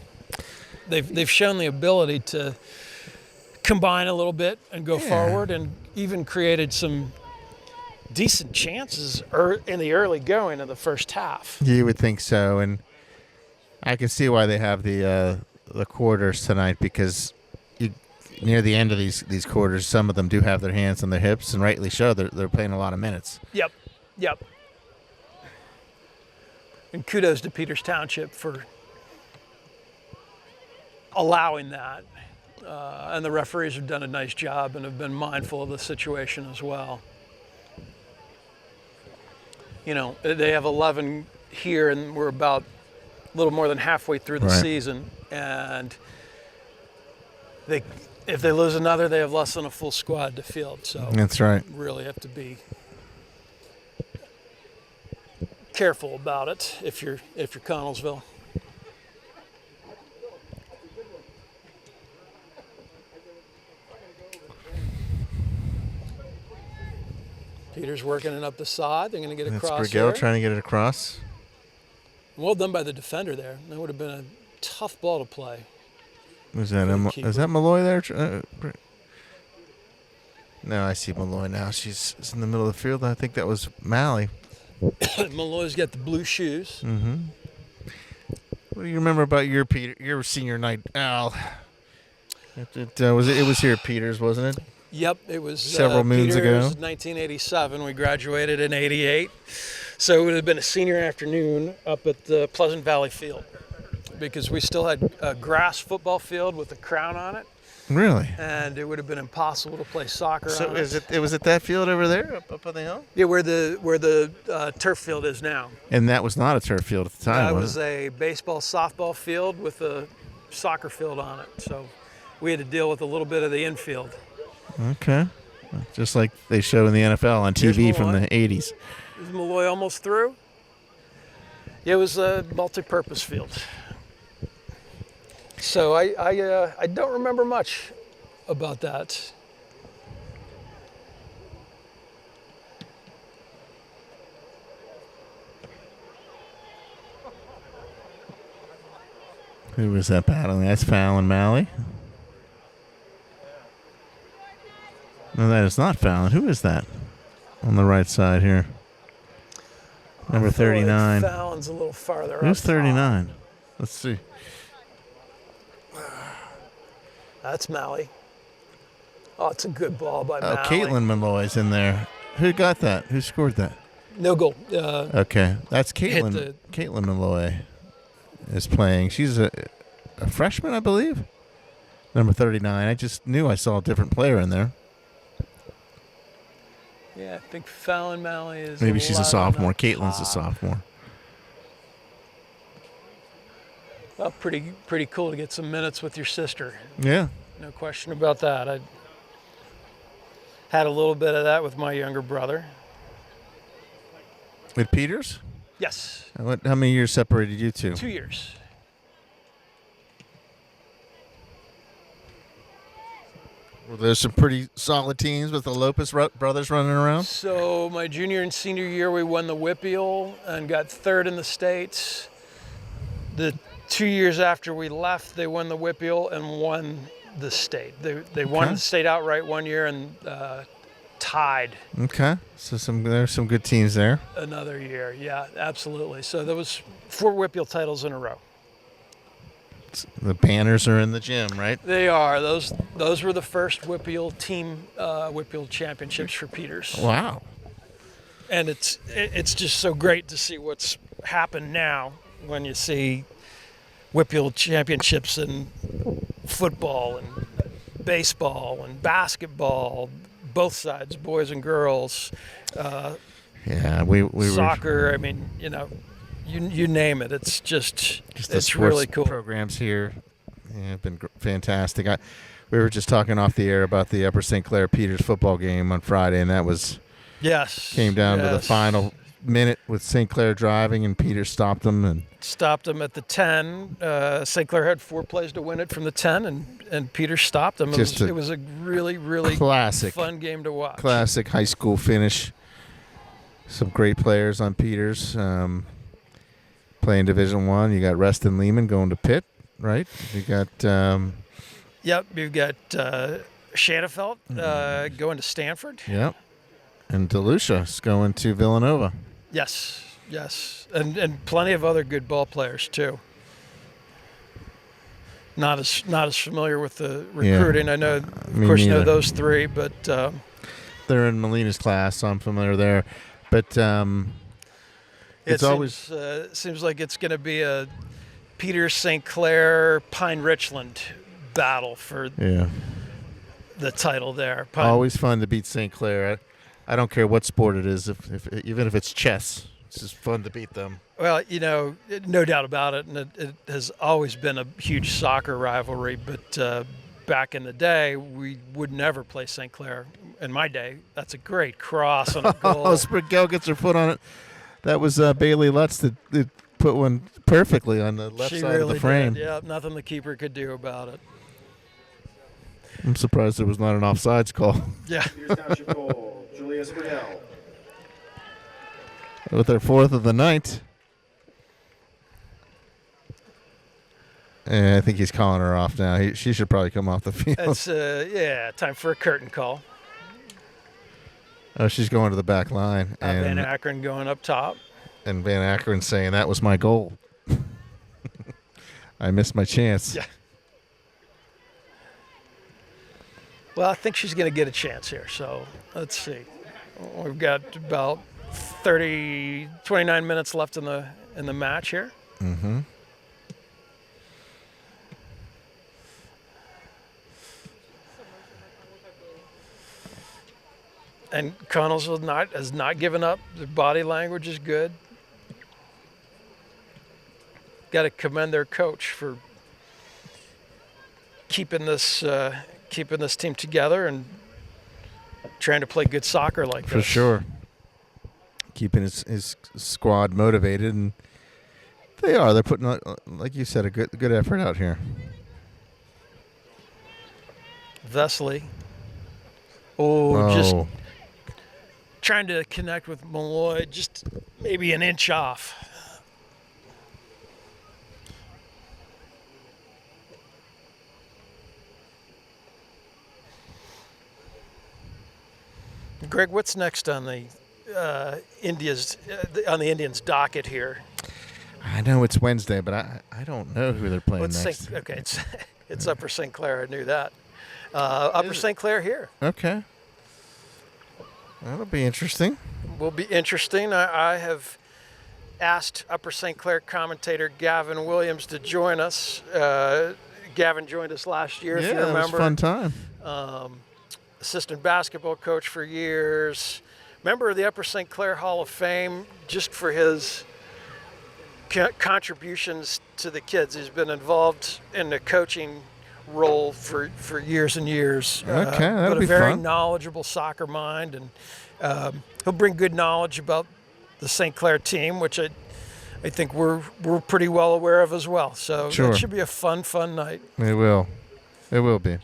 They've shown the ability to combine a little bit and go forward, and even created some decent chances in the early going of the first half. You would think so, and I can see why they have the quarters tonight, because near the end of these quarters, some of them do have their hands on their hips, and rightly so. They're playing a lot of minutes. Yep. And kudos to Peters Township for allowing that. And the referees have done a nice job and have been mindful of the situation as well. They have 11 here, and we're about a little more than halfway through the season. And if they lose another, they have less than a full squad to field. So that's right. Really have to be careful about it if you're Connellsville. Peters working it up the side. They're going to get across. That's Sprigel trying to get it across. Well done by the defender there. That would have been a tough ball to play. Is that Malloy there? No, I see Malloy now. She's in the middle of the field. I think that was Malley. Malloy's got the blue shoes. Mm-hmm. What do you remember about your senior night, Al? It was here at Peters, wasn't it? Yep, it was several moons ago. 1987. We graduated in '88, so it would have been a senior afternoon up at the Pleasant Valley Field, because we still had a grass football field with a crown on it, Really? and it would have been impossible to play soccer So on it was at that field over there, up on the hill? Yeah, where the turf field is now. And that was not a turf field at the time, That was was a baseball, softball field with a soccer field on it. So we had to deal with a little bit of the infield. Okay. Just like they show in the NFL on TV Here's from Malloy. the 80s. Is Malloy almost through? It was a multi-purpose field. So I don't remember much about that. Who was that battling? That's Fallon Malley. No, that is not Fallon. Who is that on the right side here? Number I feel like 39. Fallon's a little farther Who's up. 39? Let's see. That's Malley. Oh, it's a good ball by Oh, Malley. Caitlin Malloy's in there. Who got that? Who scored that? No goal. Okay, that's Caitlin. the- Caitlin Malloy is playing. She's a freshman, I believe. Number 39. I just knew I saw a different player in there. Yeah, I think Fallon Malley is. Maybe she's a allowed on sophomore. the Caitlin's a top. sophomore. Well, pretty cool to get some minutes with your sister. Yeah. No question about that. I had a little bit of that with my younger brother. With Peters? Yes, How many years separated you two? 2 years. Well, there's some pretty solid teams with the Lopez brothers running around. So my junior and senior year, we won the Whippeal and got third in the states. The 2 years after we left, they won the Whippeal and won the state. They won Okay. the state outright one year and tied Okay, so there's some good teams there. another year. Yeah, absolutely. So there was 4 Whippeal titles in a row. The banners are in the gym, right? They are. Those were the first Whippeal team Whippeal championships for Peters. Wow. And it's just so great to see what's happened now when you see Whippeal championships in football and baseball and basketball, both sides, boys and girls, Yeah, we soccer. I mean, you name it. It's just the it's sports really cool. programs here have been fantastic. We were just talking off the air about the Upper St. Clair Peters football game on Friday, and that came down to the Yes. final minute with St. Clair driving, and Peters stopped them. And Stopped them at the 10. St. Clair had 4 plays to win it from the 10, and Peters stopped them. It was a really, really classic fun game to watch. classic high school finish. Some great players on Peters. Playing Division I. You got Reston Lehman going to Pitt, right? You got Yep, you've got Shanafelt going to Stanford. yep, and DeLucia's going to Villanova. Yes, and plenty of other good ball players too. Not as familiar with the recruiting. I know, of Me course, you know neither. those 3, but They're in Molina's class, so I'm familiar there. But it's always seems like it's going to be a Peters, St. Clair, Pine Richland battle for the title there. always fun to beat St. Clair. I don't care what sport it is, even if it's chess. It's just fun to beat them. Well, no doubt about it, and it has always been a huge soccer rivalry. But back in the day, we would never play St. Clair. In my day, that's a great cross on a goal. Oh, Sprigell gets her foot on it. That was Bailey Lutz that put one perfectly on the left She side really of the frame. did. Yeah, nothing the keeper could do about it. I'm surprised there was not an offsides call. Yeah. Peters Township goal, Julia Sprigell. With their 4th of the night. And I think he's calling her off now. She should probably come off the field. It's time for a curtain call. Oh, she's going to the back line. Van Akron going up top. And Van Akron saying, that was my goal. I missed my chance. Yeah. Well, I think she's going to get a chance here. So let's see. We've got about 29 minutes left in the match here. Mm-hmm. And Connellsville has not given up. Their body language is good. Got to commend their coach for keeping this team together and trying to play good soccer like this. For sure. Keeping his squad motivated, and they're putting, like you said, a good effort out here. Vesley. Just trying to connect with Malloy, just maybe an inch off. Greg, what's next on the Indians' docket here? I know it's Wednesday, but I don't know who they're playing next. It's Upper St. Clair. I knew that. Upper St. Clair here. Okay. That'll be interesting. Will be interesting. I have asked Upper St. Clair commentator Gavin Williams to join us. Gavin joined us last year, if you remember. Yeah, it was a fun time. Assistant basketball coach for years. Member of the Upper St. Clair Hall of Fame just for his contributions to the kids. He's been involved in the coaching role for years and years. Okay, that'll but be a very fun. knowledgeable soccer mind, and he'll bring good knowledge about the St. Clair team, which I think we're pretty well aware of as well. So Sure. It should be a fun night. It will be.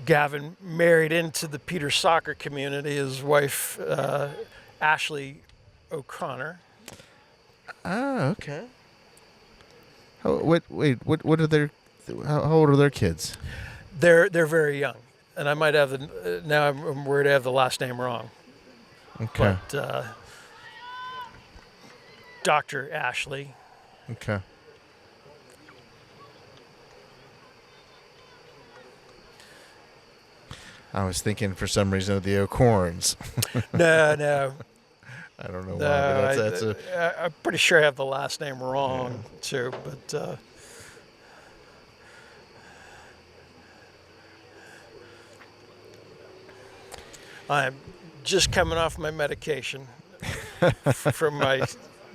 Gavin married into the Peters soccer community. His wife, Ashley O'Connor. Oh, okay. What are their? How old are their kids? They're very young, and I might have now I'm worried I have the last name wrong. Okay. But Dr. Ashley. Okay. I was thinking for some reason of the O'Corns. No. I don't know why, but I'm pretty sure I have the last name wrong too, but I'm just coming off my medication from my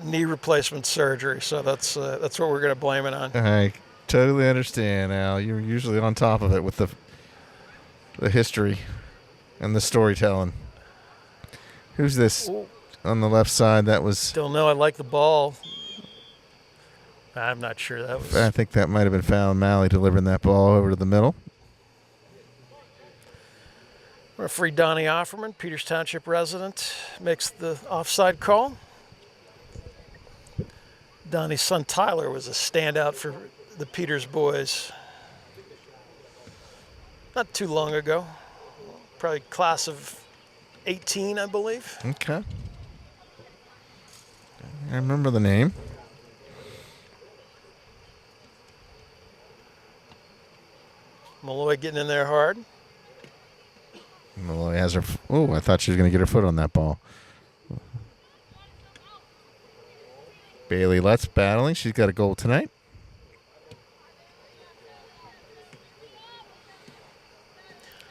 knee replacement surgery, so that's what we're going to blame it on. I totally understand, Al. You're usually on top of it with the history and the storytelling. Who's this on the left side? That was... Still know I like the ball. I'm not sure that was... I think that might have been Fallon Malley delivering that ball over to the middle. Referee Donnie Offerman, Peters Township resident, makes the offside call. Donnie's son Tyler was a standout for the Peters boys not too long ago. Probably class of 18, I believe. Okay. I remember the name. Malloy getting in there hard. Malloy has her... I thought she was going to get her foot on that ball. Bailey Letts battling. She's got a goal tonight.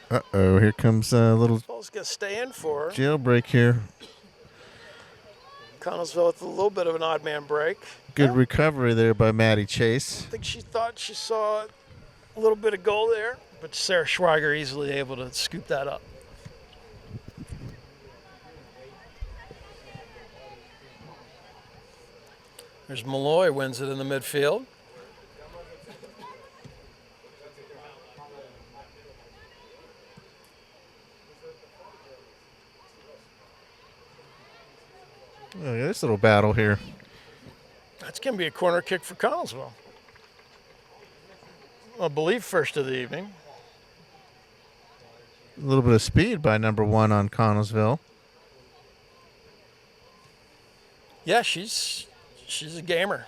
Uh-oh, here comes a little Ball's going to stay in for her. jailbreak here. Connellsville with a little bit of an odd man break. Good recovery there by Maddie Chase. I think she thought she saw a little bit of goal there, but Sarah Schweiger easily able to scoop that up. There's Malloy, wins it in the midfield. Look at this little battle here. That's going to be a corner kick for Connellsville. I believe first of the evening. A little bit of speed by number 1 on Connellsville. Yeah, she's a gamer.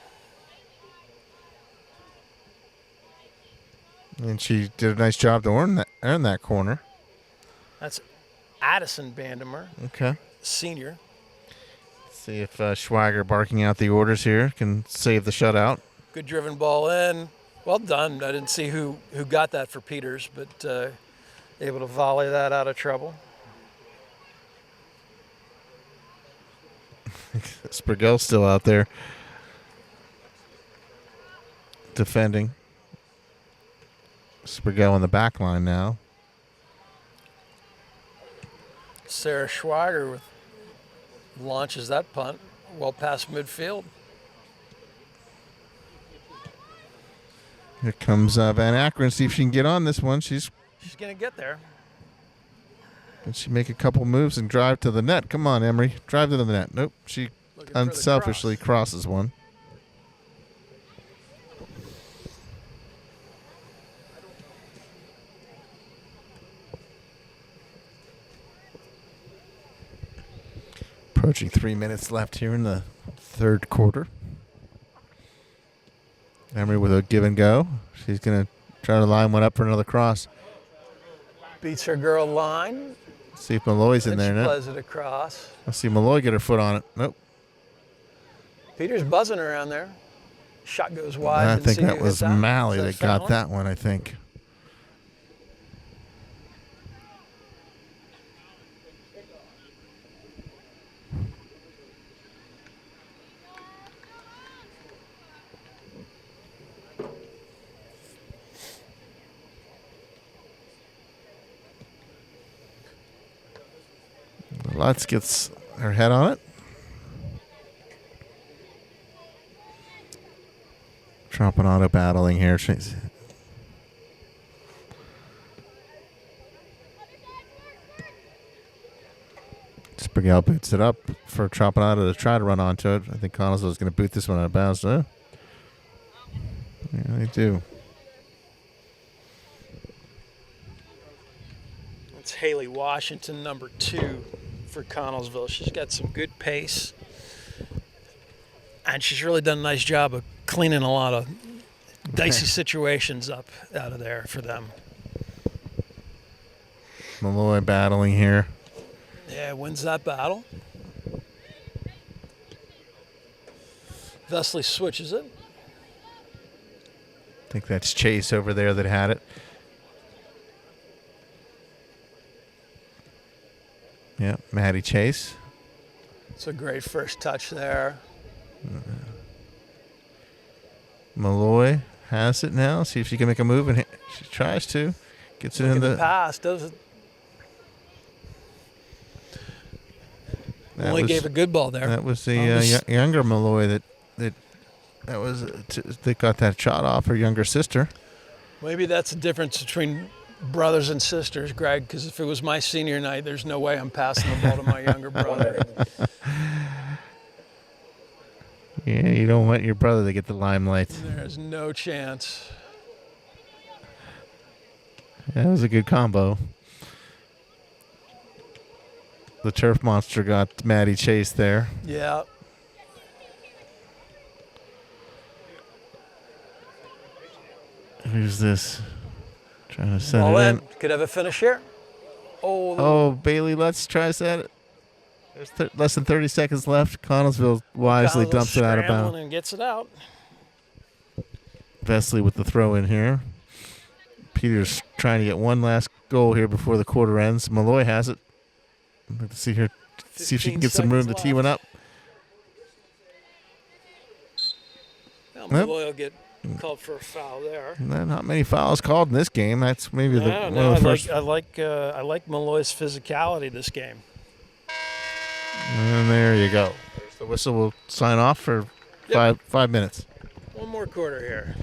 And she did a nice job to earn that corner. That's Addison Bandemer, Okay. senior. See if Schweiger barking out the orders here can save the shutout. Good driven ball in. Well done. I didn't see who got that for Peters, but Able to volley that out of trouble. Spragel's still out there defending. Spragel on the back line now. Sarah Schweiger launches that punt well past midfield. Here comes Van Akron. See if she can get on this one. She's going to get there. Can she make a couple moves and drive to the net? Come on, Emery. Drive to the net. Nope. She unselfishly crosses one. Approaching 3 minutes left here in the third quarter. Emery with a give and go. She's going to try to line one up for another cross. Beats her girl line. See if Malloy's in there now. Plays it across. Let's see Malloy get her foot on it. Nope. Peter's buzzing around there. Shot goes wide. I think that was Malley that got that one, I think. Lutz gets her head on it. Trompanato battling here. Spragel boots it up for Trompanato to try to run onto it. I think Connellsville is going to boot this one out of bounds. Yeah, they do. It's Haley Washington, number 2 for Connellsville. She's got some good pace, and she's really done a nice job of cleaning a lot of dicey situations up out of there for them. Malloy battling here. Yeah, wins that battle. Vesley switches it. I think that's Chase over there that had it. Yeah, Maddie Chase. It's a great first touch there. Malloy has it now. See if she can make a move, and she tries to. Gets it in the pass. Does it? Only gave a good ball there. That was the younger Malloy that got that shot off her younger sister. Maybe that's the difference between brothers and sisters, Greg, because if it was my senior night, there's no way I'm passing the ball to my younger brother. Yeah, you don't want your brother to get the limelight. There's no chance. That was a good combo. The turf monster got Maddie Chase there. Yeah. Who's this? Trying to send it in. Could have a finish here. Oh, Bailey Lutz tries that. There's less than 30 seconds left. Connellsville wisely dumps it out of bounds. And gets it out. Vesley with the throw in here. Peters trying to get one last goal here before the quarter ends. Malloy has it. Let's see here. See if she can get some room to tee one up. Well, Malloy will get called for a foul there. Not many fouls called in this game. That's maybe one of the first. I like Malloy's physicality this game. And there you go. The whistle will sign off for 5 minutes. One more quarter here.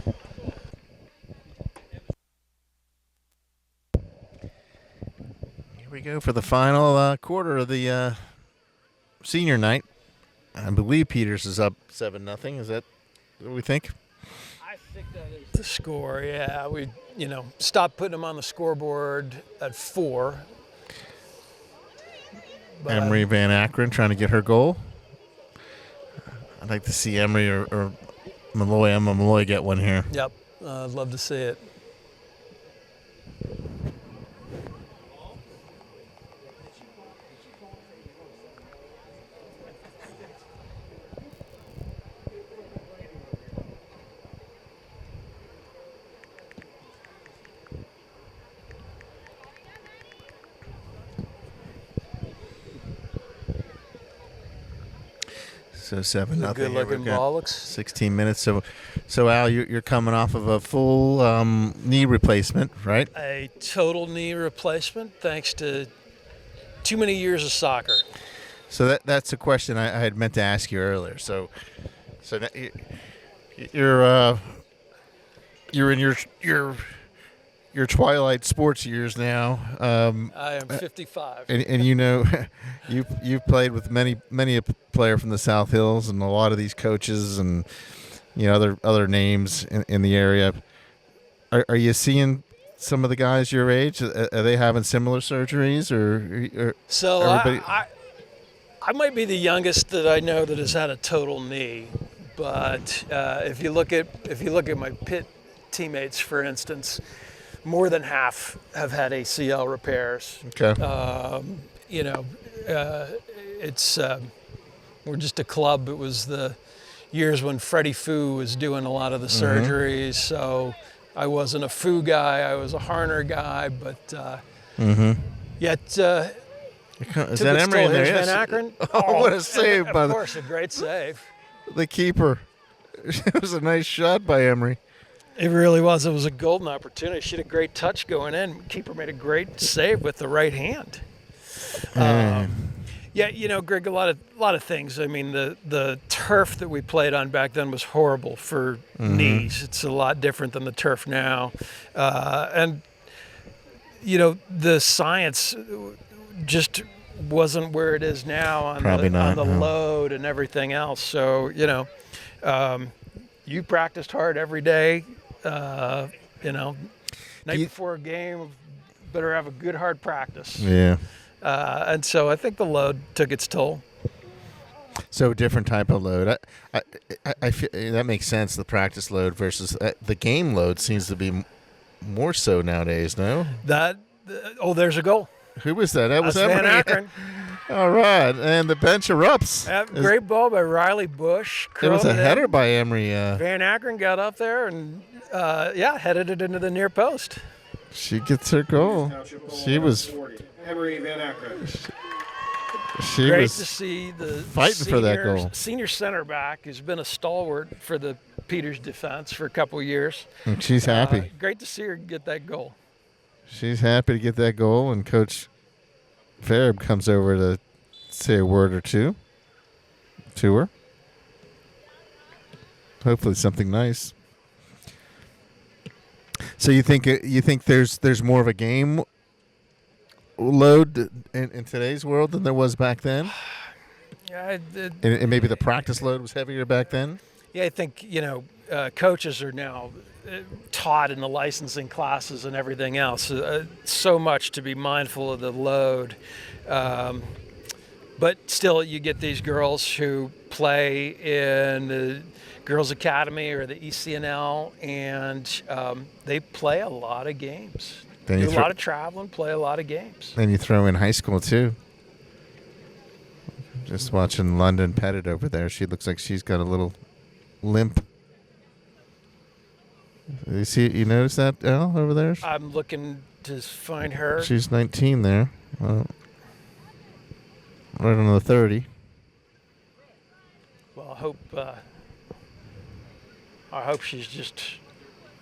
Here we go for the final quarter of the senior night. I believe Peters is up 7-0. Is that what we think? I think that is the score. Yeah, we stopped putting them on the scoreboard at 4. Emery Van Akron trying to get her goal. I'd like to see Emery or Emma Malloy get one here. Yep, I'd love to see it. 7-0. The good-looking ball looks. 16 minutes. So Al, you're coming off of a full knee replacement, right? A total knee replacement, thanks to too many years of soccer. So that's a question I had meant to ask you earlier. So that you're in your twilight sports years now. I am 55. And you've played with many a player from the South Hills and a lot of these coaches and other names in the area. Are you seeing some of the guys your age? Are they having similar surgeries or so everybody? I might be the youngest that I know that has had a total knee, but if you look at my pit teammates, for instance, more than half have had ACL repairs. Okay. It's we're just a club. It was the years when Freddie Fu was doing a lot of the surgeries, so I wasn't a Fu guy. I was a Harner guy, but yet. Is that Emery in there? Van Yes. Akron? Oh, what a save by Of course, a great save. the keeper. It was a nice shot by Emery. It really was. It was a golden opportunity. She had a great touch going in. Keeper made a great save with the right hand. Yeah, Greg, a lot of things. I mean, the turf that we played on back then was horrible for knees. It's a lot different than the turf now. And the science just wasn't where it is now on the load and everything else. So, you practiced hard every day. Night before a game, better have a good hard practice. Yeah. And so I think the load took its toll. So different type of load. I feel that makes sense. The practice load versus the game load seems to be more so nowadays. No. There's a goal. Who was that? That was That's Van Emery. Akron. All right, and the bench erupts. Great ball by Riley Bush. It was a curled it in. header by Emery. Van Akron got up there and headed it into the near post. She gets her goal. Township goal She number was 40. Emery Van Akron. Great was to see the fighting for that goal. Senior center back who's been a stalwart for the Peters defense for a couple of years. and she's happy. Great to see her get that goal. She's happy to get that goal, and Coach Farab comes over to say a word or two to her. Hopefully something nice. So you think there's more of a game load in today's world than there was back then? Yeah, And maybe the practice load was heavier back then? I think coaches are now taught in the licensing classes and everything else. So much to be mindful of the load. But still, you get these girls who play in the Girls Academy or the ECNL, and they play a lot of games. Do a lot of traveling, play a lot of games. Then you throw in high school, too. Just watching London Pettit over there. She looks like she's got a little limp. You notice that, Al, over there? I'm looking to find her. She's 19 there. Right on the 30. Well, I hope she's just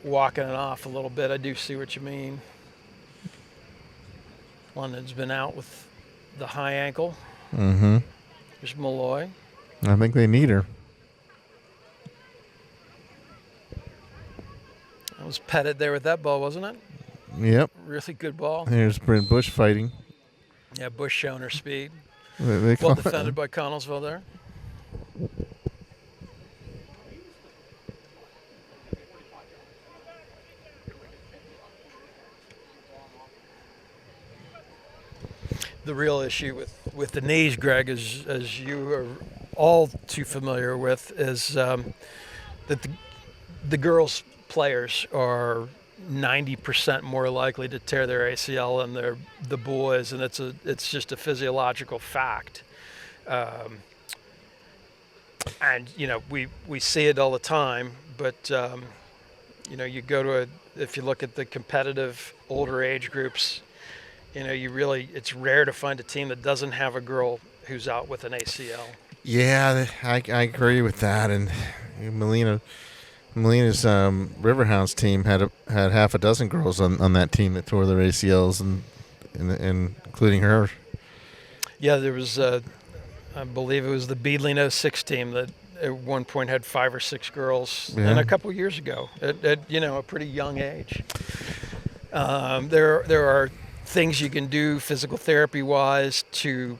walking it off a little bit. I do see what you mean. London's been out with the high ankle. Mm-hmm. There's Malloy. I think they need her. That was Pettit there with that ball, wasn't it? Yep. Really good ball. Here's Bryn Bush fighting. Yeah, Bush showing her speed. They Well defended by Connellsville there. The real issue with the knees, Greg, is, as you are all too familiar with, is that the girls' players are 90% more likely to tear their ACL than the boys, and it's just a physiological fact. And we see it all the time, but you go to if you look at the competitive older age groups, it's rare to find a team that doesn't have a girl who's out with an ACL. Yeah, I agree with that. And Melina's Riverhounds team had half a dozen girls on that team that tore their ACLs, and including her. Yeah, there was, I believe it was the Beadling 06 team that at one point had 5 or 6 girls, Yeah. and a couple years ago at a pretty young age. There are things you can do physical therapy wise to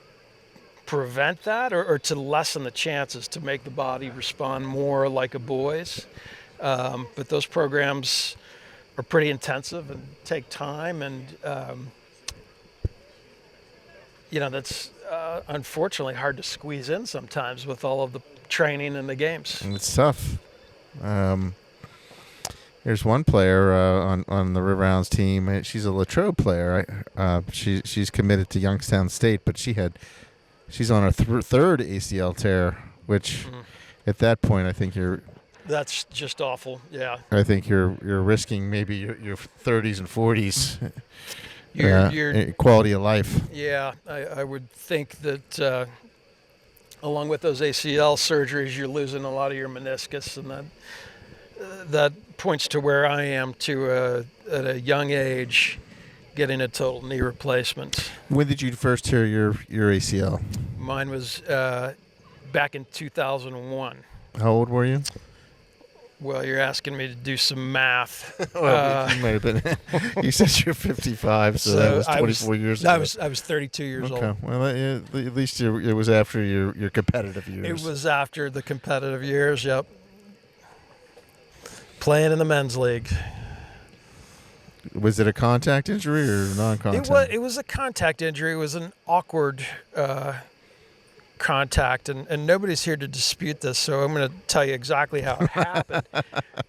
prevent that or to lessen the chances to make the body respond more like a boy's. But those programs are pretty intensive and take time, and that's unfortunately hard to squeeze in sometimes with all of the training and the games. And it's tough. There's one player on the Riverhounds team. She's a Latrobe player. She's committed to Youngstown State, but she's on her third ACL tear, which at that point I think That's just awful. Yeah. I think you're risking maybe your 30s and 40s Your quality of life. Yeah, I would think that along with those ACL surgeries, you're losing a lot of your meniscus, and that points to where I am at a young age, getting a total knee replacement. When did you first tear your ACL? Mine was back in 2001. How old were you? Well, you're asking me to do some math. Well, you might have been. You said you're 55, so that was 24 years ago. I was 32 years old. Okay. Well, at least it was after your competitive years. It was after the competitive years. Yep. Playing in the men's league. Was it a contact injury or non-contact? It was a contact injury. It was an awkward contact, and nobody's here to dispute this, so I'm going to tell you exactly how it happened.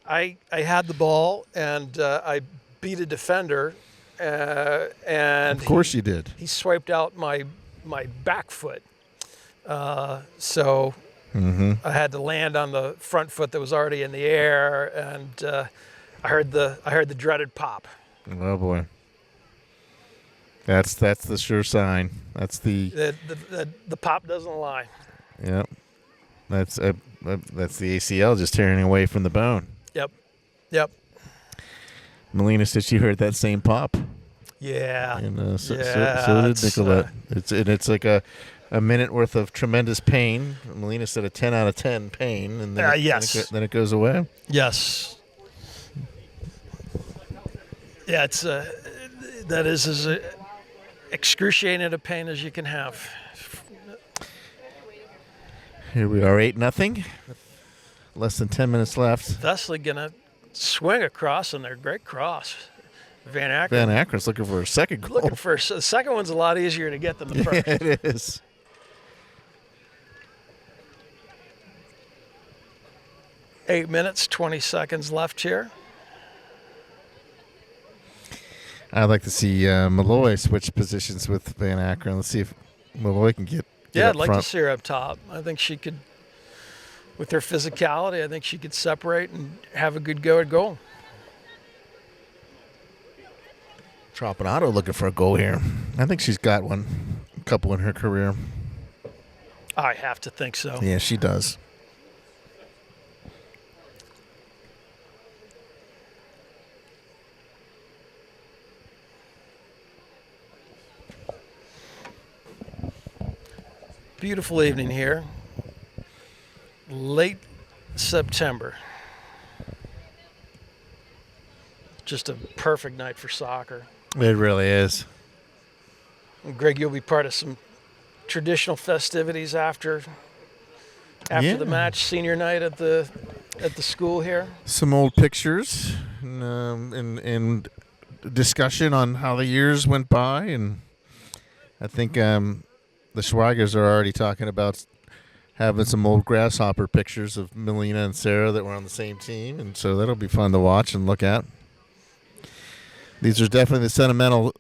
I had the ball, and I beat a defender, and Of course you did. he swiped out my back foot. So I had to land on the front foot that was already in the air, and I heard the dreaded pop. Oh boy, that's the sure sign. That's the pop doesn't lie. Yep. That's the ACL just tearing away from the bone. Yep. Melina said she heard that same pop. Yeah. And so Yeah, did Nicolette. It's like a minute worth of tremendous pain. Melina said a 10 out of 10 pain, and then yes. then it goes away. Yes. Yeah, it's that is as excruciating a pain as you can have. Here we are, 8-0. Less than 10 minutes left. Thusly gonna swing across in their great cross. Van Akron. Van Akron's looking for a second goal. Looking for the second one's a lot easier to get than the first. Yeah, it is. Eight minutes, 20 seconds left here. I'd like to see Malloy switch positions with Van Akron. Let's see if Malloy can get Yeah, up I'd like front. to see her up top. I think she could, with her physicality, I think she could separate and have a good go at goal. Tropinato looking for a goal here. I think she's got one, a couple in her career. I have to think so. Yeah, she does. Beautiful evening here. Late September. Just a perfect night for soccer. It really is. And Greg, you'll be part of some traditional festivities after Yeah. the match, senior night at the school here. Some old pictures and discussion on how the years went by, and I think the Schweigers are already talking about having some old grasshopper pictures of Melina and Sarah that were on the same team, and so that'll be fun to watch and look at. These are definitely the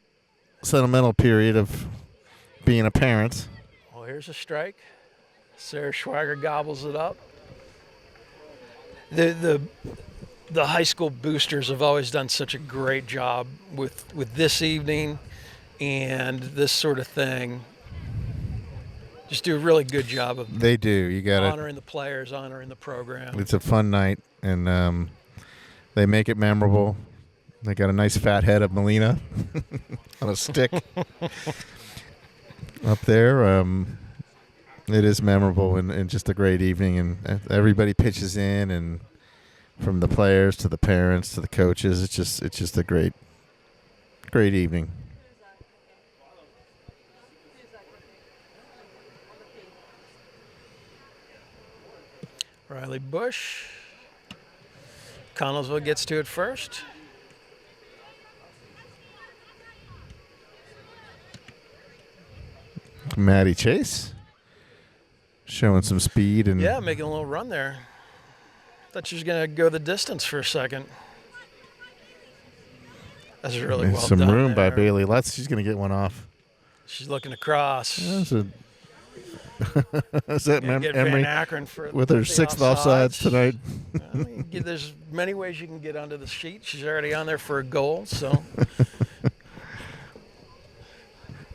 sentimental period of being a parent. Well, here's a strike. Sarah Schweiger gobbles it up. The high school boosters have always done such a great job with this evening and this sort of thing. just do a really good job of They do. You got to. honoring the players, honoring the program. It's a fun night, and they make it memorable. They got a nice fat head of Melina on a stick up there. It is memorable and just a great evening, and everybody pitches in, and from the players to the parents to the coaches. It's just a great evening. Riley Bush. Connellsville gets to it first. Maddie Chase showing some speed and Yeah, making a little run there. Thought she was going to go the distance for a second. That's really well some done room by there. Bailey Lutz. She's going to get one off. She's looking across. That's a is that Gonna get Emery Van Akron for with her the sixth offsides tonight? There's many ways you can get onto the sheet. She's already on there for a goal, so.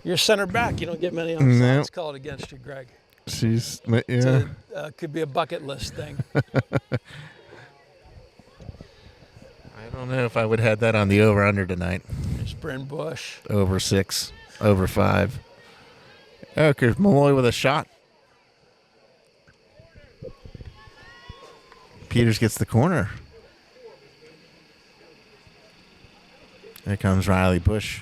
You're center back. You don't get many offsides Nope. called against you, Greg. She's Could be a bucket list thing. I don't know if I would have that on the over/under tonight. There's Bryn Bush. Over 6, over 5. Oh, here's Malloy with a shot. Peters gets the corner. There comes Riley Bush.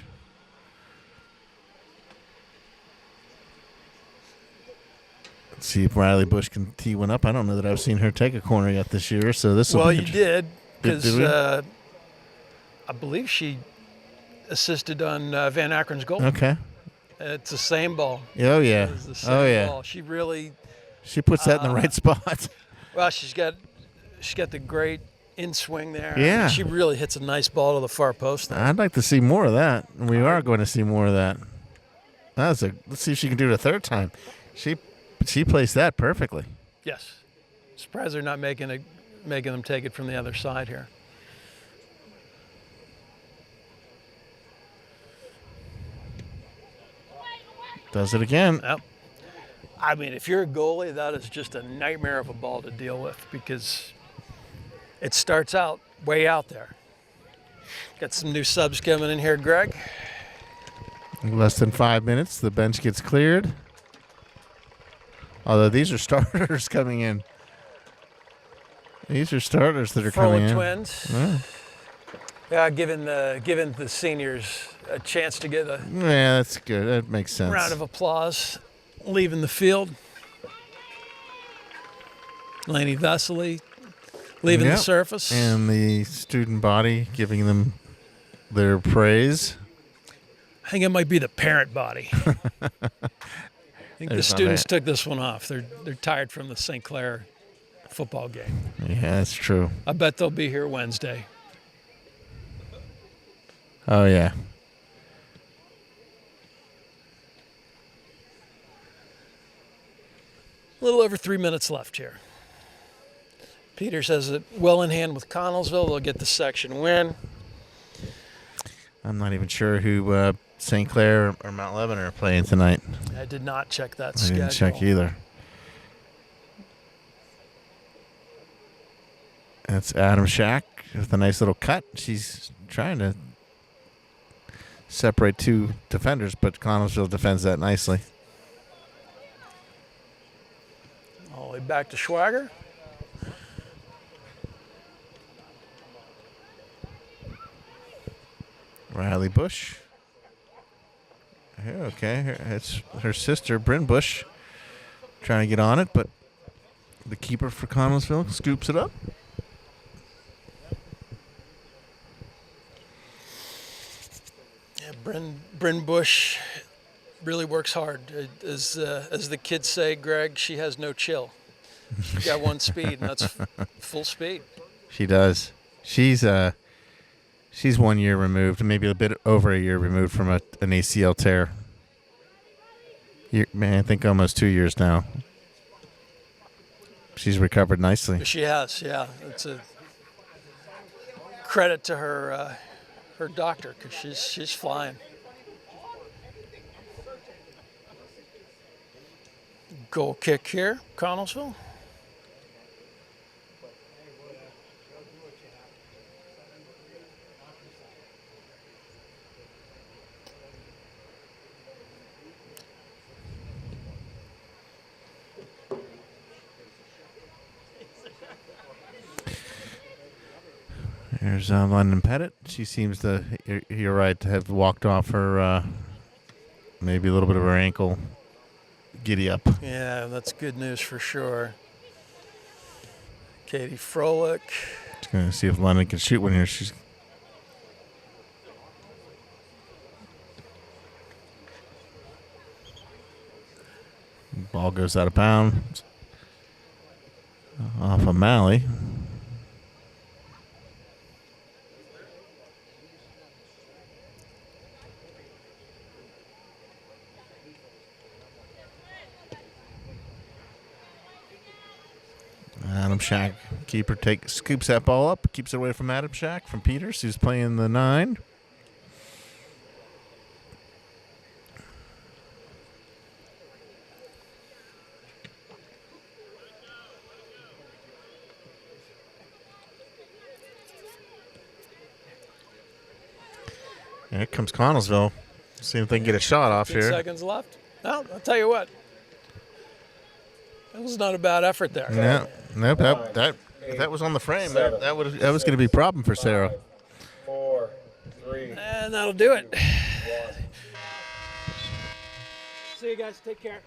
Let's see if Riley Bush can tee one up. I don't know that I've seen her take a corner yet this year, so this will Well, be you did, Did because we? I believe she assisted on Van Akron's goal. Okay. It's the same ball. Oh, yeah. It's the same Oh, yeah. ball. She really, She puts that in the right spot. well, she's got the great in swing there. Yeah. She really hits a nice ball to the far post there. I'd like to see more of that. We are going to see more of that. Let's see if she can do it a third time. She placed that perfectly. Yes. Surprised they're not making them take it from the other side here. Does it again. Yep. I mean, if you're a goalie, that is just a nightmare of a ball to deal with because it starts out way out there. Got some new subs coming in here, Greg. Less than 5 minutes, the bench gets cleared. Although these are starters coming in. These are starters that are coming Froelich in. twins. Yeah. Yeah, giving the seniors a chance to get a Yeah, that's good. That makes sense. round of applause. Leaving the field. Laney Vesely leaving Yep. the surface. And the student body giving them their praise. I think it might be the parent body. I think the There's my students man. took this one off. They're tired from the St. Clair football game. Yeah, that's true. I bet they'll be here Wednesday. Oh, yeah. A little over 3 minutes left here. Peters has it well in hand with Connellsville. They'll get the section win. I'm not even sure who St. Clair or Mount Lebanon are playing tonight. I did not check that I schedule. didn't check either. That's Adam Shack with a nice little cut. She's trying to separate two defenders, but Connellsville defends that nicely. All the way back to Schwager. Riley Bush. Okay, it's her sister, Bryn Bush, trying to get on it, but the keeper for Connellsville scoops it up. Yeah, Bryn Bush really works hard. As the kids say, Greg, she has no chill. She's got one speed, and that's full speed. She does. She's 1 year removed, maybe a bit over a year removed from an ACL tear. I think almost 2 years now. She's recovered nicely. She has, yeah. It's a credit to her doctor because she's flying. Goal kick here, Connellsville. Here's London Pettit. She seems to, you're right, to have walked off her, maybe a little bit of her ankle giddy up. Yeah, that's good news for sure. Katie Froelich. Just going to see if London can shoot one here. She's ball goes out of bounds off of Malley. Adam Shack, keeper, scoops that ball up, keeps it away from Adam Shack, from Peters, who's playing the 9. And here comes Connellsville. See if they can get a shot off 15 here. seconds left. Well, I'll tell you what. That was not a bad effort there. Yeah, nope, that was on the frame. That was going to be a problem for Sarah. 4, 3. And that'll do it. See you guys. Take care.